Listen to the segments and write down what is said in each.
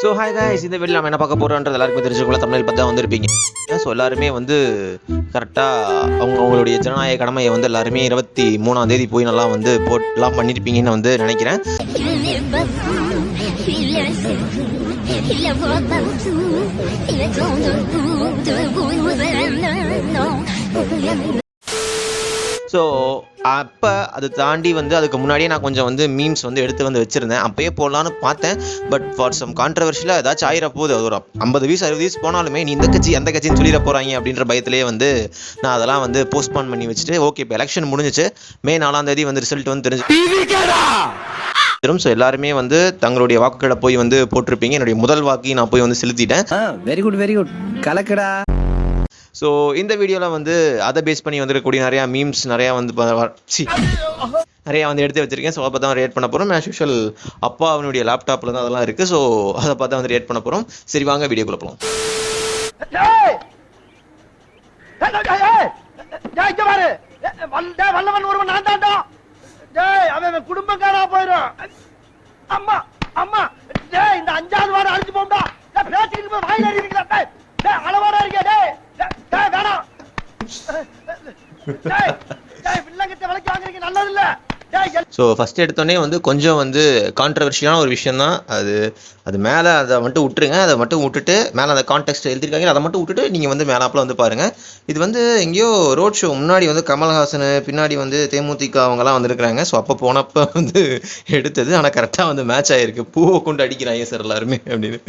So hi guys, இந்த video நம்ம என்ன பார்க்க போகிறோன்றது எல்லாருக்குமே தெரிஞ்சுக்கல. தமிழில் பார்த்தா வந்திருப்பீங்க. ஸோ எல்லாருமே வந்து கரெக்டாக அவங்களுடைய ஜனநாயக கடமையை வந்து எல்லாருமே 23ஆம் தேதி போய் நல்லா வந்து போட்டுலாம் பண்ணியிருப்பீங்கன்னு வந்து நினைக்கிறேன். ஸோ அப்போ அது தாண்டி வந்து அதுக்கு முன்னாடியே நான் கொஞ்சம் வந்து மீம்ஸ் வந்து எடுத்து வந்து வச்சுருந்தேன். அப்போயே போடலான்னு பார்த்தேன். பட் ஃபார் சம் கான்ட்ரவர்ஷியலாக ஏதாச்சும் ஆயிர போகுது. அது ஒரு 50 வயசு 60 வயசு போனாலுமே நீ இந்த கட்சி அந்த கட்சின்னு சொல்லிட போகிறாங்க அப்படின்ற பயத்திலே வந்து நான் அதெல்லாம் வந்து போஸ்ட்பான் பண்ணி வச்சுட்டு ஓகே இப்போ எலெக்ஷன் முடிஞ்சிச்சு. மே 4ஆம் தேதி வந்து ரிசல்ட் வந்து தெரிஞ்சு. ஸோ எல்லாருமே வந்து தங்களுடைய வாக்குகளை போய் வந்து போட்டிருப்பீங்க. என்னுடைய முதல் வாக்கி நான் போய் வந்து செலுத்திட்டேன். வெரி குட் கலக்கடா. ஸோ இந்த வீடியோவில் வந்து அதை பேஸ் பண்ணி வந்துருக்கக்கூடிய நிறையா மீம்ஸ் நிறையா வந்து நிறையா வந்து எடுத்து வச்சிருக்கேன். ஸோ அதை தான் ரியாக்ட் பண்ண போகிறோம். ஆஸ் யூஷுவல் அப்பா அவனுடைய லேப்டாப்பில் தான் அதெல்லாம் இருக்குது. ஸோ அதை பார்த்தா வந்து ரியாக்ட் பண்ண போகிறோம். சரி வாங்க வீடியோக்குள்ள போகலாம். குடும்பக்காரா போயிடும். அம்மா அம்மா இந்த 5வது வாரம் அழிஞ்சு போண்டா பேசிட்டு வாயில அடிக்கிறீங்களா? அளவாடா இருக்கே வேணாம். ஸோ ஃபஸ்ட் எடுத்தோடனே வந்து கொஞ்சம் வந்து கான்ட்ரவர்ஷியலான ஒரு விஷயம் தான் அது மேலே அதை மட்டும் விட்டுருங்க. அதை மட்டும் விட்டுட்டு மேலே அந்த கான்டெக்ட் எழுதியிருக்காங்க, அதை மட்டும் விட்டுட்டு நீங்கள் வந்து மேலாப்பில் வந்து பாருங்கள். இது வந்து எங்கேயோ ரோட் ஷோ முன்னாடி வந்து கமல்ஹாசன் பின்னாடி வந்து தேமுதிக அவங்கெல்லாம் வந்துருக்குறாங்க. ஸோ அப்போ போனப்போ வந்து எடுத்தது. ஆனால் கரெக்டாக வந்து மேட்ச் ஆகிருக்கு. பூவை கொண்டு அடிக்கிறாங்க சார் எல்லாருமே அப்படின்னு.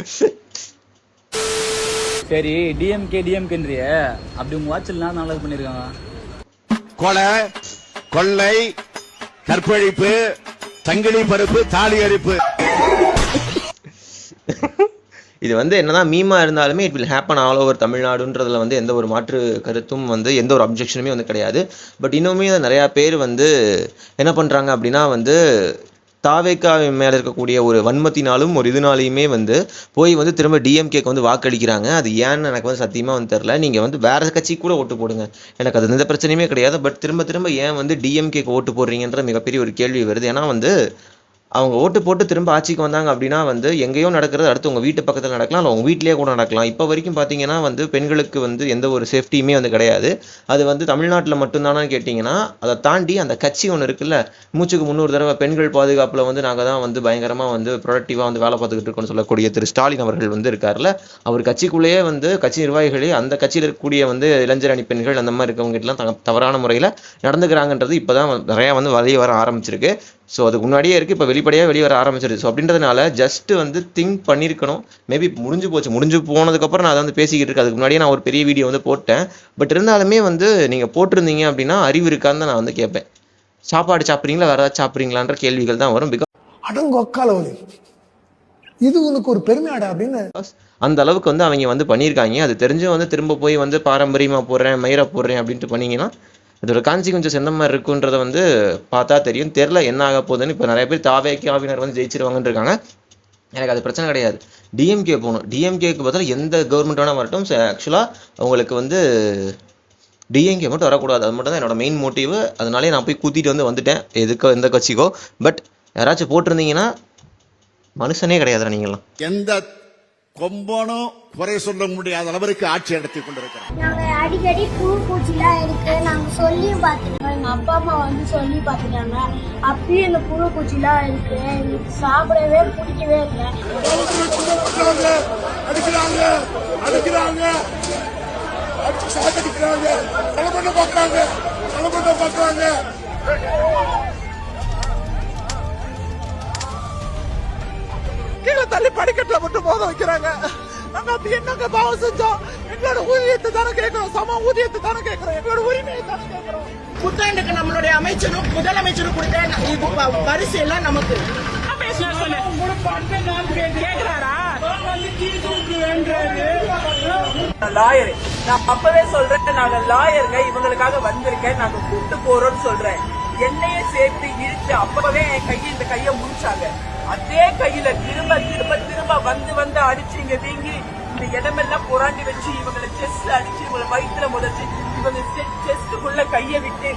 சரி டிஎம்கேன்றிய அப்படி உங்க வாட்சில் நல்லது பண்ணிருக்காங்க. கொலை, கொள்ளை, கற்பழிப்பு, சங்கிலி பருப்பு, தாலி அரிப்பு. இது வந்து என்னதான் மீமா இருந்தாலுமே it will happen all over தமிழ்நாடுன்றதுல வந்து எந்த ஒரு மாற்று கருத்தும் வந்து எந்த ஒரு அப்ஜெக்ஷனுமே வந்து கிடையாது. பட் இன்னுமே நிறையா பேர் வந்து என்ன பண்ணுறாங்க அப்படின்னா வந்து தாவேக்காவின் மேலே இருக்கக்கூடிய ஒரு வன்மத்தினாலும் ஒரு இதுனாலையுமே வந்து போய் வந்து திரும்ப டிஎம்கேக்கு வந்து வாக்களிக்கிறாங்க. அது ஏன்னு எனக்கு வந்து சத்தியமாக வந்து தெரில. நீங்கள் வந்து வேறு கட்சி கூட ஓட்டு போடுங்க, எனக்கு அது எந்த பிரச்சனையுமே கிடையாது. பட் திரும்ப திரும்ப ஏன் வந்து டிஎம்கேக்கு ஓட்டு போடுறீங்கன்ற மிகப்பெரிய ஒரு கேள்வி வருது. ஏன்னா வந்து அவங்க ஓட்டு போட்டு திரும்ப ஆட்சிக்கு வந்தாங்க அப்படின்னா வந்து எங்கேயோ நடக்கிறது அடுத்து உங்கள் வீட்டு பக்கத்தில் நடக்கலாம், இல்லை உங்கள் வீட்டிலேயே கூட நடக்கலாம். இப்போ வரைக்கும் பார்த்தீங்கன்னா வந்து பெண்களுக்கு வந்து எந்த ஒரு சேஃப்டியுமே வந்து கிடையாது. அது வந்து தமிழ்நாட்டில் மட்டும்தானு கேட்டிங்கன்னா அதை தாண்டி அந்த கட்சி ஒன்று இருக்குல்ல, மூச்சுக்கு 300 தடவை பெண்கள் பாதுகாப்பில் வந்து நாங்கள் தான் வந்து பயங்கரமாக வந்து ப்ரொடக்டிவாக வந்து வேலை பார்த்துக்கிட்டு இருக்கோம்னு சொல்லக்கூடிய திரு ஸ்டாலின் அவர்கள் வந்து இருக்கார்ல, அவர் கட்சிக்குள்ளேயே வந்து கட்சி நிர்வாகிகளே அந்த கட்சியில் இருக்கக்கூடிய வந்து இளைஞர் அணி பெண்கள் அந்த மாதிரி இருக்கவங்ககிட்டலாம் தவறான முறையில் நடந்துக்கிறாங்கன்றது இப்போ தான் நிறையா வந்து வெளியே வர ஆரம்பிச்சிருக்கு. ஸோ அதுக்கு முன்னாடியே இருக்குது, இப்போ வெளிப்படையாக வெளியே வர ஆரம்பிச்சிருது. ஸோ அப்படின்றதுனால ஜஸ்ட்டு வந்து திங்க் பண்ணியிருக்கணும். மேபி முடிஞ்சு போனதுக்கப்புறம் நான் அதை வந்து பேசிக்கிட்டு இருக்கேன். அதுக்கு முன்னாடியே நான் ஒரு பெரிய வீடியோ வந்து போட்டேன். பட் இருந்தாலுமே வந்து நீங்கள் போட்டிருந்தீங்க அப்படின்னா அறிவு இருக்கான்னு தான் நான் வந்து கேட்பேன். சாப்பாடு சாப்பிட்றீங்களா வேறு ஏதாவது சாப்பிட்றீங்களான்ற கேள்விகள் தான் வரும். அடங்கொக்காலவலி இது உனக்கு ஒரு பெருமையாடா அப்படின்னு அந்த அளவுக்கு வந்து அவங்க வந்து பண்ணியிருக்காங்க. அது தெரிஞ்சு வந்து திரும்ப போய் வந்து பாரம்பரியமாக போடுறேன் மயிரை போடுறேன் அப்படின்ட்டு பண்ணிங்கன்னா அதோட கான்சிக்வன்சஸ் எந்த மாதிரி இருக்குன்றதை வந்து பார்த்தா தெரியும். தெரில என்ன ஆக போகுதுன்னு. இப்போ நிறைய பேர் தாவேக்காவினர் வந்து ஜெயிச்சிருவாங்கன்னு இருக்காங்க. எனக்கு அது பிரச்சனை கிடையாது. டிஎம்கே போகணும். டிஎம்கேக்கு பதில் எந்த கவர்மெண்ட் வேணால் வரட்டும். ஆக்சுவலாக அவங்களுக்கு வந்து டிஎம்கே மட்டும் வரக்கூடாது. அது மட்டும் தான் என்னோட மெயின் மோட்டிவ். அதனாலே நான் போய் கூட்டிகிட்டு வந்துட்டேன் எதுக்கோ எந்த கட்சிக்கோ. பட் யாராச்சும் போட்டிருந்தீங்கன்னா மனுஷனே கிடையாதுடா நீங்களாம். எந்த கொம்பனும் குறை சொல்ல முடியாத அளவிற்கு ஆட்சி நடத்தி கொண்டிருக்கிறோம். நாங்க அடிக்கடி பூச்சிலாம் இருக்கு நாங்க சொல்லி பார்த்துட்டோம். எங்க அப்பா அம்மா வந்து சொல்லி பார்த்துட்டாங்க. அப்பயும் இந்த பூச்சிலாம் இருக்கு. எங்களுக்கு சாப்பிடவே பிடிக்கவே இல்லை. கீழே தள்ளி படிக்கட்டுல மட்டும் போத வைக்கிறாங்க. நாங்க அப்படி என்னங்க பாவம் செஞ்சோம்? எங்களோட ஊதியத்தை தானே கேட்கிறோம், சம ஊதியத்தை தானே கேட்கிறோம், எங்களோட உரிமையை தானே கேட்கிறோம். புத்தாண்டுக்கு நம்மளுடைய அமைச்சரும் முதலமைச்சரும் கொடுத்த பரிசு எல்லாம் நமக்கு லாயர். நான் அப்பவே சொல்றேன், நாங்க லாயருங்க, இவங்களுக்காக வந்திருக்கேன், நாங்க கூட்டு போறோம்னு சொல்றேன். என்னையே சேர்த்து இழுத்து அப்பவே என் கையை இந்த கையை முடிச்சாங்க. அதே கையில திரும்ப திரும்ப திரும்ப வந்து அடிச்சு இங்க வீங்கி இந்த இடமெல்லாம் புறாண்டி வச்சு இவங்களை செஸ் அடிச்சு இவங்களை வயிற்றுல முதச்சு இவங்க செஸ்டுக்குள்ள கைய விட்டு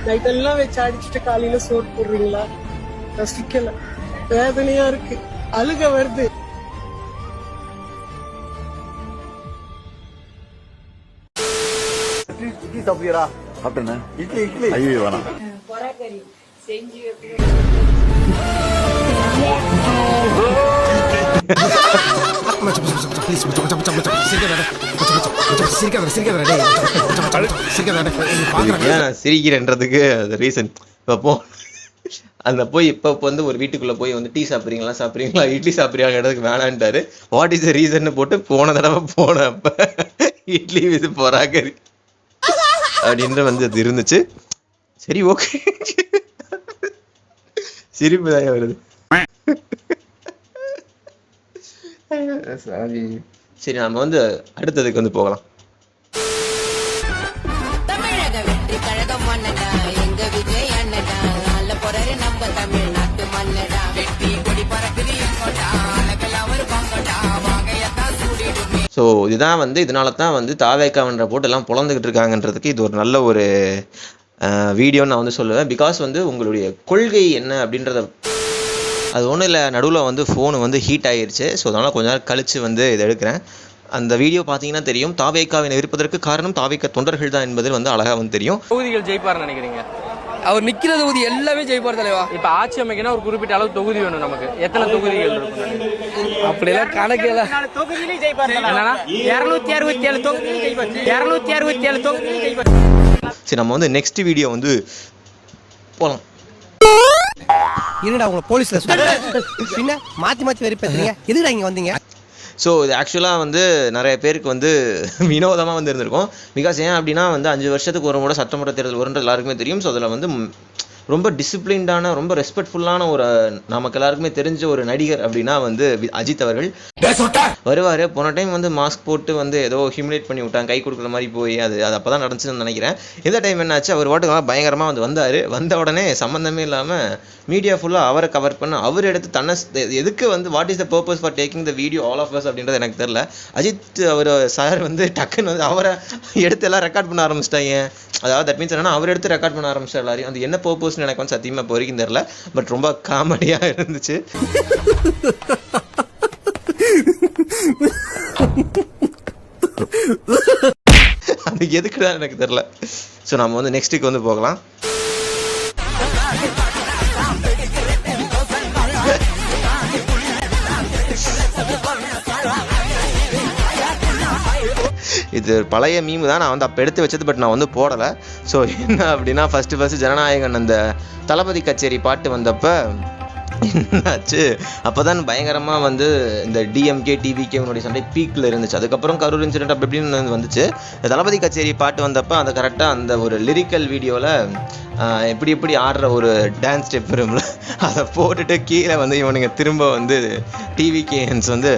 நைட்டெல்லாம் வச்சு அடிச்சுட்டு காலையில சோறு போடுறீங்களா? ரசிக்கல, வேதனையா இருக்கு, அழுக வருது. இட்லி சாப்பிடுறா சாப்பிட்டேன்னு இட்லி ஐயோ வேணாம். ஏன் நான் சிரிக்கிறேன்றதுக்கு அது ரீசன். இப்போ அந்த போய் இப்போ வந்து ஒரு வீட்டுக்குள்ள போய் வந்து டீ சாப்பிட்றீங்களா இட்லி சாப்பிட்றீங்கிறதுக்கு வேணான்ட்டாரு. வாட் இஸ் த ரீசன் போட்டு போன தடவை போனப்ப இட்லி இது பொறாக்கறி அப்படின்ற வந்து அது இருந்துச்சு. சரி ஓகே, சிரிப்பு தான் வருது. சாரி. சரி நம்ம வந்து அடுத்ததுக்கு வந்து போகலாம். தமிழக வெற்றி கழகம் மன்னடா, எங்க விஜய் அண்ணடா, நல்ல போறாரு நம்ம தமிழ்நாட்டு மன்னடா, வெற்றி கொடி பறக்குது எங்கோடா, அழகெல்லாம் ஒரு பங்கடா, வாகையத்தான் சூடிடுமே. ஸோ இதுதான் வந்து இதனால தான் வந்து தாவேக்காவன்ற போட்டு எல்லாம் புலந்துக்கிட்டு இருக்காங்கன்றதுக்கு இது ஒரு நல்ல ஒரு வீடியோன்னு நான் வந்து சொல்லுவேன். பிகாஸ் வந்து உங்களுடைய கொள்கை என்ன அப்படின்றத, அது ஒன்றும் இல்லை, நடுவில் வந்து ஃபோனு வந்து ஹீட் ஆகிருச்சு. ஸோ அதனால் கொஞ்ச நேரம் கழித்து வந்து இதை எடுக்கிறேன். அந்த வீடியோ பார்த்தீங்கன்னா தெரியும். தாவேக்காவினை எதிர்ப்பதற்கு காரணம் தாவேக்கா தொண்டர்கள் தான் என்பது வந்து அழகாக வந்து தெரியும். தொகுதிகள் ஜெயிப்பார்னு நினைக்கிறீங்க? அவர் நிக்கிற தொகுதி எல்லாமே ஜெயிப்பார் தலைவா. இப்ப ஆட்சி அமைக்கணும் ஒரு குறிப்பிட்ட அளவு தொகுதி வேணும் நமக்கு. எத்தனை தொகுதிகள் இருக்கும்? அப்படியெல்லாம் கணக்கில் தொகுதியிலே ஜெயிப்பார். என்னன்னா 267 தொகுதியிலே ஜெயிப்பார். 267 தொகுதியிலே ஜெயிப்பார். சரி நம்ம வந்து நெக்ஸ்ட் வீடியோ வந்து போகலாம். என்னடா உங்களை போலீஸ்ல பின்ன மாத்தி வெறிப்பீங்க, எதுக்குடா இங்க வந்தீங்க? ஸோ இது ஆக்சுவலாக வந்து நிறைய பேருக்கு வந்து வினோதமாக வந்து இருந்திருக்கும். பிகாஸ் ஏன் அப்படின்னா வந்து 5 வருஷத்துக்கு ஒரு முறை சட்டமன்ற தேர்தல் வரும்ன்ற எல்லாருக்குமே தெரியும். ஸோ அதில் வந்து ரொம்ப டிசிப்ளின்டான ரொம்ப ரெஸ்பெக்ட்ஃபுல்லான ஒரு நமக்கு எல்லாருக்குமே தெரிஞ்ச ஒரு நடிகர் அப்படின்னா வந்து அஜித் அவர்கள் வருவார். போன டைம் வந்து மாஸ்க் போட்டு வந்து ஏதோ ஹியூமிலேட் பண்ணி விட்டாங்க, கை கொடுக்குற மாதிரி போய் அது அப்போ தான் நடந்துச்சுன்னு நினைக்கிறேன். இந்த டைம் என்னாச்சு, அவர் வாட்டுக்கு பயங்கரமாக வந்து வந்த உடனே சம்மந்தமே இல்லாமல் மீடியா ஃபுல்லாக அவரை கவர் பண்ண அவர் எடுத்து தன்னை எதுக்கு வந்து what is the purpose for taking the video all of us அப்படின்றது எனக்கு தெரியல. அஜித் அவர் சார் வந்து டக்குன்னு வந்து அவரை எடுத்து எல்லாம் ரெக்கார்ட் பண்ண ஆரம்பிச்சிட்டாங்க. அதாவது தட் மீன்ஸ் என்னன்னா அவர் எடுத்து ரெக்கார்ட் பண்ண ஆரம்பிச்சிட்டா எல்லாரையும். அது என்ன பர்பஸ்ன்னு எனக்கு வந்து சத்தியமாக இப்போ வரைக்கும் தெரியல. பட் ரொம்ப காமெடியாக இருந்துச்சு. அது எதுக்குதான் எனக்கு தெரியல. ஸோ நம்ம வந்து நெக்ஸ்ட்டுக்கு வந்து போகலாம். இது பழைய மீம் தான், நான் வந்து அப்போ எடுத்து வச்சது. பட் நான் வந்து போடலை. ஸோ என்ன அப்படின்னா ஃபஸ்ட்டு ஜனநாயகன் அந்த தளபதி கச்சேரி பாட்டு வந்தப்போ என்னாச்சு, அப்போ தான் பயங்கரமாக வந்து இந்த டிஎம்கே டிவிகேனுடைய சண்டை பீக்கில் இருந்துச்சு. அதுக்கப்புறம் கரூர் இன்சிடென்ட் அப்படி இப்படின்னு வந்துச்சு. இந்த தளபதி கச்சேரி பாட்டு வந்தப்போ அந்த கரெக்டாக அந்த ஒரு லிரிக்கல் வீடியோவில் எப்படி ஆடுற ஒரு டான்ஸ் ஸ்டெப் வரும்ல, அதை போட்டுட்டு கீழே வந்து இவனுங்க திரும்ப வந்து டிவிகேன்ஸ் வந்து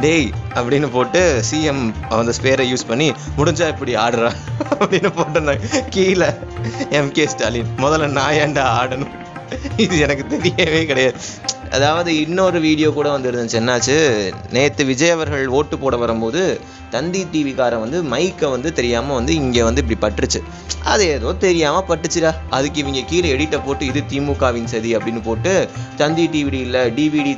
டேய் அப்படின்னு போட்டு சிஎம் அந்த ஸ்பேரை யூஸ் பண்ணி முடிஞ்சா இப்படி ஆடுறா அப்படின்னு போட்டிருந்தாங்க. கீழே எம்கே ஸ்டாலின் முதல்ல நான் ஏன்டா ஆடணும், இது எனக்கு தெரியவே கிடையாது. அதாவது இன்னொரு வீடியோ கூட வந்து இருந்துச்சு. என்னாச்சு, நேற்று விஜய் அவர்கள் ஓட்டு போட வரும்போது தந்தி டிவிக்காரன் வந்து மைக்கை வந்து தெரியாமல் வந்து இங்கே வந்து இப்படி பட்டுருச்சு. அது ஏதோ தெரியாமல் பட்டுச்சுடா. அதுக்கு இவங்க கீழே எடிட்டை போட்டு இது திமுகவின் சதி அப்படின்னு போட்டு தந்தி டிவிடி இல்லை டிவிடி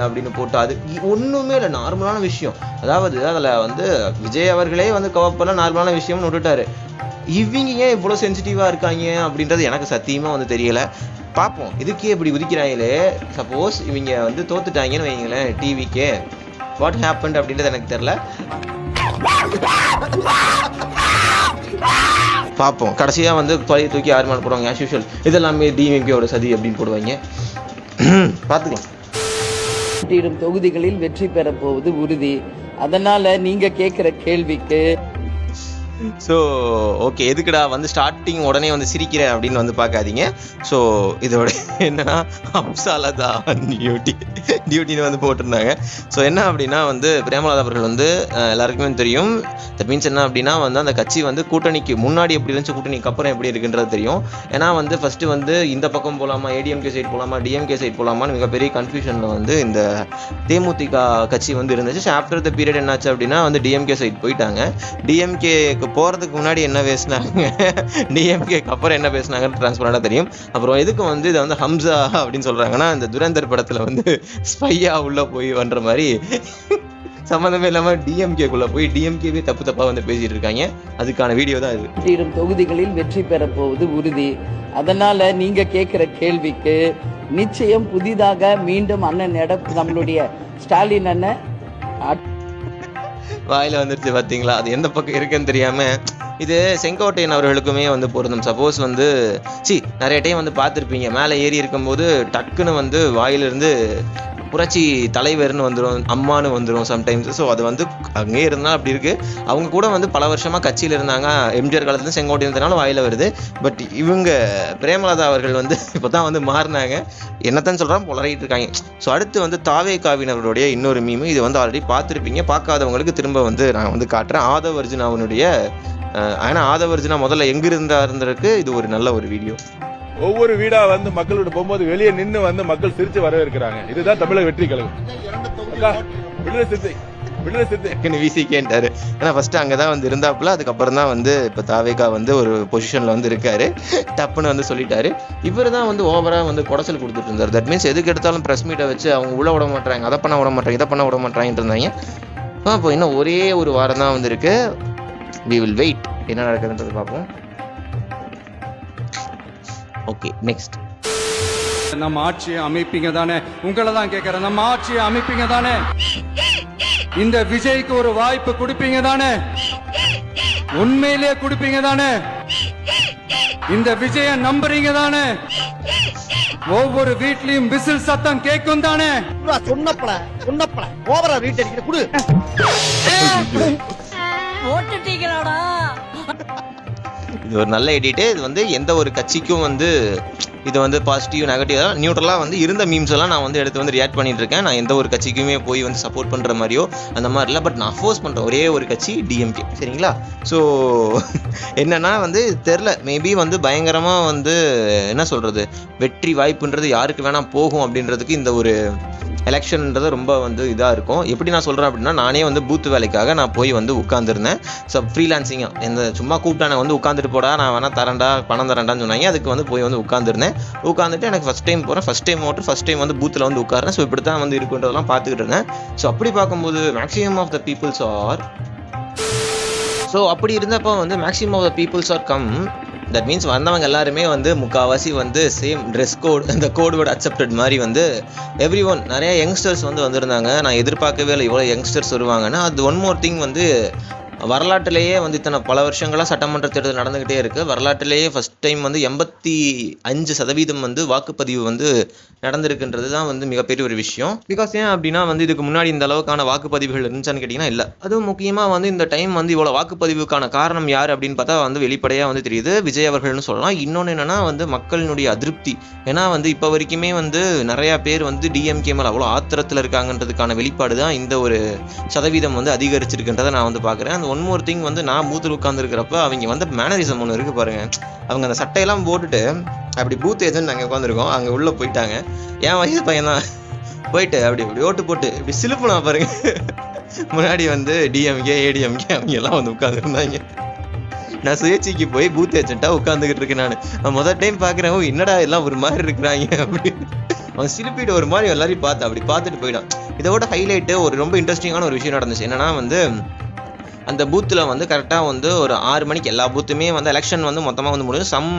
அப்படின்னு போட்டு அது ஒன்றுமே இல்லை, நார்மலான விஷயம். அதாவது அதில் வந்து விஜய் அவர்களே வந்து கவப்பெல்லாம் நார்மலான விஷயம்னு விட்டுட்டாரு. இவங்க ஏன் இவ்வளோ சென்சிட்டிவாக இருக்காங்க அப்படின்றது எனக்கு சத்தியமாக வந்து தெரியலை. பார்ப்போம், இதுக்கே இப்படி உதிக்கிறாங்களே. சப்போஸ் இவங்க வந்து தோத்துட்டாங்கன்னு வைங்களேன் டிவிக்கே, வாட் ஹேப்பன்ட் அப்படின்றது எனக்கு தெரில. பார்ப்போம். கடைசியாக வந்து பழைய தூக்கி யார் மேலே போடுவாங்க, ஆஸ் யூஷுவல் இதெல்லாமே டிஎம்கேயோட சதி அப்படின்னு போடுவாங்க. பார்த்துக்கலாம். தொகுதிகளில் வெற்றி பெற போவது உறுதி. அதனால நீங்க கேட்கிற கேள்விக்கு ஸோ ஓகே, எதுக்குடா வந்து ஸ்டார்டிங் உடனே வந்து சிரிக்கிறேன் அப்படின்னு வந்து பார்க்காதீங்க. ஸோ இதோட என்னன்னா அப்சாலதா டியூட்டின்னு வந்து போட்டிருந்தாங்க. ஸோ என்ன அப்படின்னா வந்து பிரேமலதா அவர்கள் வந்து எல்லாருக்குமே தெரியும். தட் மீன்ஸ் என்ன அப்படின்னா வந்து அந்த கட்சி வந்து கூட்டணிக்கு முன்னாடி எப்படி இருந்துச்சு, கூட்டணிக்கு அப்புறம் எப்படி இருக்குன்றது தெரியும். ஏன்னா வந்து ஃபர்ஸ்ட் வந்து இந்த பக்கம் போகலாமா, ஏடிஎம்கே சைட் போகலாமா, டிஎம்கே சைட் போகலாமான்னு மிகப்பெரிய கன்ஃபியூஷனில் வந்து இந்த தேமுதிக கட்சி வந்து இருந்துச்சு. ஸோ ஆஃப்டர் த பீரியட் என்னாச்சு அப்படின்னா வந்து டிஎம்கே சைட் போயிட்டாங்க. டிஎம்கேக்கு போகிறதுக்கு முன்னாடி என்ன பேசினாங்க, டிஎம்கேக்கு அப்புறம் என்ன பேசினாங்கன்னு ட்ரான்ஸ்பரண்டாக தெரியும். அப்புறம் எதுக்கு வந்து இதை வந்து ஹம்சா அப்படின்னு சொல்கிறாங்கன்னா, இந்த துரந்தர் படத்தில் வந்து ஸ்பையா உள்ளே போய் பண்ணுற மாதிரி சம்மந்தமே இல்லாமல் டிஎம்கேக்குள்ளே போய் டிஎம்கேவே தப்பாக வந்து பேசிகிட்டு இருக்காங்க. அதுக்கான வீடியோ தான் இது. தொகுதிகளில் வெற்றி பெற போவது உறுதி. அதனால நீங்க கேட்கிற கேள்விக்கு நிச்சயம் புதிதாக மீண்டும் அண்ணன் நம்மளுடைய ஸ்டாலின் அண்ணன் வாயில் வந்துருச்சு பார்த்தீங்களா? அது எந்த பக்கம் இருக்குன்னு தெரியாமல். இது செங்கோட்டையன் அவர்களுக்குமே வந்து பொருந்தும். சப்போஸ் வந்து நிறைய டைம் வந்து பார்த்துருப்பீங்க, மேலே ஏறி இருக்கும்போது டக்குன்னு வந்து வாயிலிருந்து புரட்சி தலைவர்னு வந்துடும், அம்மானு வந்துடும் சம்டைம்ஸ். ஸோ அது வந்து அங்கே இருந்தால் அப்படி இருக்குது. அவங்க கூட வந்து பல வருஷமாக கட்சியில் இருந்தாங்க. எம்ஜிஆர் காலத்துலேருந்து செங்கோட்டையன் இருந்தனால வாயில் வருது. பட் இவங்க பிரேமலதா அவர்கள் வந்து இப்போ தான் வந்து மாறினாங்க. என்னத்தான் சொல்கிறான் புலரிட்டு இருக்காங்க. ஸோ அடுத்து வந்து தாவேகாவினருடைய இன்னொரு மீம். இது வந்து ஆல்ரெடி பார்த்துருப்பீங்க. பார்க்காதவங்களுக்கு திரும்ப வந்து நான் வந்து காட்டுறேன். ஆதவ் அர்ஜுனாவினுடைய ஆனால் ஆதவ் அர்ஜுனா முதல்ல எங்கிருந்தாருந்ததுக்கு இது ஒரு நல்ல ஒரு வீடியோ. ஒவ்வொரு வீடா வந்து மக்களோட போகும்போது வெளியே நின்று வந்து மக்கள் சிரிச்சு வரவேற்கிறாங்க. இதுதான் தமிழக வெற்றி கழகம். விசிகேன்ட்டாரு. ஏன்னா ஃபர்ஸ்ட் அங்கதான் வந்து இருந்தாப்புல, அதுக்கப்புறம் தான் வந்து இப்ப தாவேகா வந்து ஒரு பொசிஷன்ல வந்து இருக்காரு. டப்புன்னு வந்து சொல்லிட்டாரு. இவர் தான் வந்து ஓவரா வந்து குடசல் கொடுத்துட்டு இருந்தாரு. தட் மீன்ஸ் எதுக்கு எடுத்தாலும் பிரஸ் மீட்டை வச்சு அவங்க உள்ள விட மாட்டாங்க, அதை பண்ண விட மாட்டாங்க, இதை பண்ண விட மாட்டாங்கன்னு இருந்தாங்க. இப்போ இன்னும் ஒரே ஒரு வாரம் தான் வந்து இருக்கு. we will wait என்ன நடக்குதுன்றது பார்ப்போம். Okay, next. நம்ம ஆட்சியை அமைப்பீங்க தானே? உங்களை தான் கேட்கறேன். நம்ம ஆட்சியை அமைப்பீங்க தானே? இந்த விஜய்க்கு ஒரு வாய்ப்பு கொடுப்பீங்க தானே? உண்மையிலேயே கொடுப்பீங்க தானே? இந்த விஜய நம்புறீங்க தானே? ஒவ்வொரு வீட்லயும் விசில் சத்தம் கேட்கும் தானே? சொன்னப்பல ஓவரா ரீட் அடிக்கிற குடு. ஓட்டுட்டீங்களாடா? இது ஒரு நல்ல எடிட்டு. இது வந்து எந்த ஒரு கட்சிக்கும் வந்து இது வந்து பாசிட்டிவ் நெகட்டிவ் நியூட்ரலாக வந்து இருந்த மீம்ஸ் எல்லாம் நான் வந்து எடுத்து வந்து ரியாக்ட் பண்ணிட்டு இருக்கேன். நான் எந்த ஒரு கட்சிக்குமே போய் வந்து சப்போர்ட் பண்ணுற மாதிரியோ அந்த மாதிரி இல்லை. பட் நான் ஃபோர்ஸ் பண்ணுற ஒரே ஒரு கட்சி டிஎம்கே. சரிங்களா? ஸோ என்னன்னா வந்து தெரில, மேபி வந்து பயங்கரமாக வந்து என்ன சொல்கிறது, வெற்றி வாய்ப்புன்றது யாருக்கு வேணால் போகும் அப்படின்றதுக்கு இந்த ஒரு எலெக்ஷன்ன்றது ரொம்ப வந்து இதாக இருக்கும். எப்படி நான் சொல்கிறேன் அப்படின்னா, நானே வந்து பூத்து வேலைக்காக நான் போய் வந்து உட்காந்துருந்தேன். ஸோ ஃப்ரீலான்சிங்காக எந்த சும்மா கூப்பிட்டானே வந்து உட்காந்துட்டு போடா, நான் வேணா தரேன்டா, பணம் தரேன்டான்னு சொன்னாங்க. அதுக்கு வந்து போய் வந்து உட்காந்துருந்தேன். உட்காந்துட்டு எனக்கு ஃபஸ்ட் டைம் போகிறேன், ஃபஸ்ட் டைம் ஓட்டு, ஃபஸ்ட் டைம் வந்து பூத்தில் வந்து உட்காரேன். ஸோ இப்படி தான் வந்து இருக்குன்றதெல்லாம் பார்த்துக்கிட்டு இருந்தேன். ஸோ அப்படி பார்க்கும்போது maximum of the peoples are அப்படி இருந்தப்போ வந்து maximum of the peoples are come. That means வந்தவங்க எல்லாருமே வந்து முக்கால்வாசி வந்து சேம் ட்ரெஸ் கோட், இந்த கோட் வேர்ட் அக்செப்டட் மாதிரி வந்து எவ்ரி ஒன், நிறைய யங்ஸ்டர்ஸ் வந்து வந்திருந்தாங்க. நான் எதிர்பார்க்கவே இல்லை இவ்வளோ யங்ஸ்டர்ஸ் வருவாங்கன்னு. அது ஒன் மோர் திங் வந்து வரலாற்றிலேயே வந்து இத்தனை பல வருஷங்களாக சட்டமன்ற தேர்தல் நடந்துக்கிட்டே இருக்குது. வரலாற்றிலேயே ஃபஸ்ட் டைம் வந்து 85% வந்து வாக்குப்பதிவு வந்து நடந்திருக்குன்றது தான் வந்து மிகப்பெரிய ஒரு விஷயம். பிகாஸ் ஏன் அப்படின்னா வந்து இதுக்கு முன்னாடி இந்த அளவுக்கான வாக்குப்பதிவுகள் இருந்துச்சான்னு கேட்டிங்கன்னா இல்லை. அதுவும் முக்கியமாக வந்து இந்த டைம் வந்து இவ்வளோ வாக்குப்பதிவுக்கான காரணம் யார் அப்படின்னு பார்த்தா வந்து வெளிப்படையாக வந்து தெரியுது, விஜய் அவர்கள்னு சொல்லலாம். இன்னொன்று என்னென்னா வந்து மக்களினுடைய அதிருப்தி. ஏன்னா வந்து இப்போ வரைக்குமே வந்து நிறையா பேர் வந்து டிஎம்கே மேலே அவ்வளோ ஆத்திரத்தில் இருக்காங்கன்றதுக்கான வெளிப்பாடு தான் இந்த ஒரு சதவீதம் வந்து அதிகரிச்சிருக்குன்றதை நான் வந்து பார்க்குறேன். அந்த ஒன் மோர் திங் வந்து நான் பூத்தில் உட்காந்துருக்கிறப்ப அவங்க வந்து மேனரிசம் ஒன்று இருக்குது பாருங்கள். அவங்க அந்த சட்டையெல்லாம் போட்டுட்டு அப்படி பூத் ஏஜென்ட் நாங்கள் உட்காந்துருக்கோம், அங்கே உள்ளே போயிட்டாங்க. என் வயசு பையன் தான் போயிட்டு அப்படி ஓட்டு போட்டு இப்படி சிலுப்புனா பாருங்க. முன்னாடி வந்து டிஎம்கே ஏடிஎம்கே அவங்க எல்லாம் வந்து உட்காந்துருந்தாங்க. நான் சுயேட்சைக்கு போய் பூத் ஏஜென்ட்டாக உட்காந்துக்கிட்டு இருக்கேன். நான் முதல் டைம் பார்க்குறேன், என்னடா எல்லாம் ஒரு மாதிரி இருக்கிறாங்க அப்படின்னு. அவன் சிலுப்பிட்டு ஒரு மாதிரி எல்லாரையும் அப்படி பார்த்துட்டு போயிட்டான். இதோட ஹைலைட்டு ஒரு ரொம்ப இன்ட்ரெஸ்டிங்கான ஒரு விஷயம் நடந்துச்சு. என்னன்னா வந்து அந்த பூத்தில் வந்து கரெக்டாக வந்து ஒரு 6 மணிக்கு எல்லா பூத்துமே வந்து எலெக்ஷன் வந்து மொத்தமாக வந்து முடியும். சம்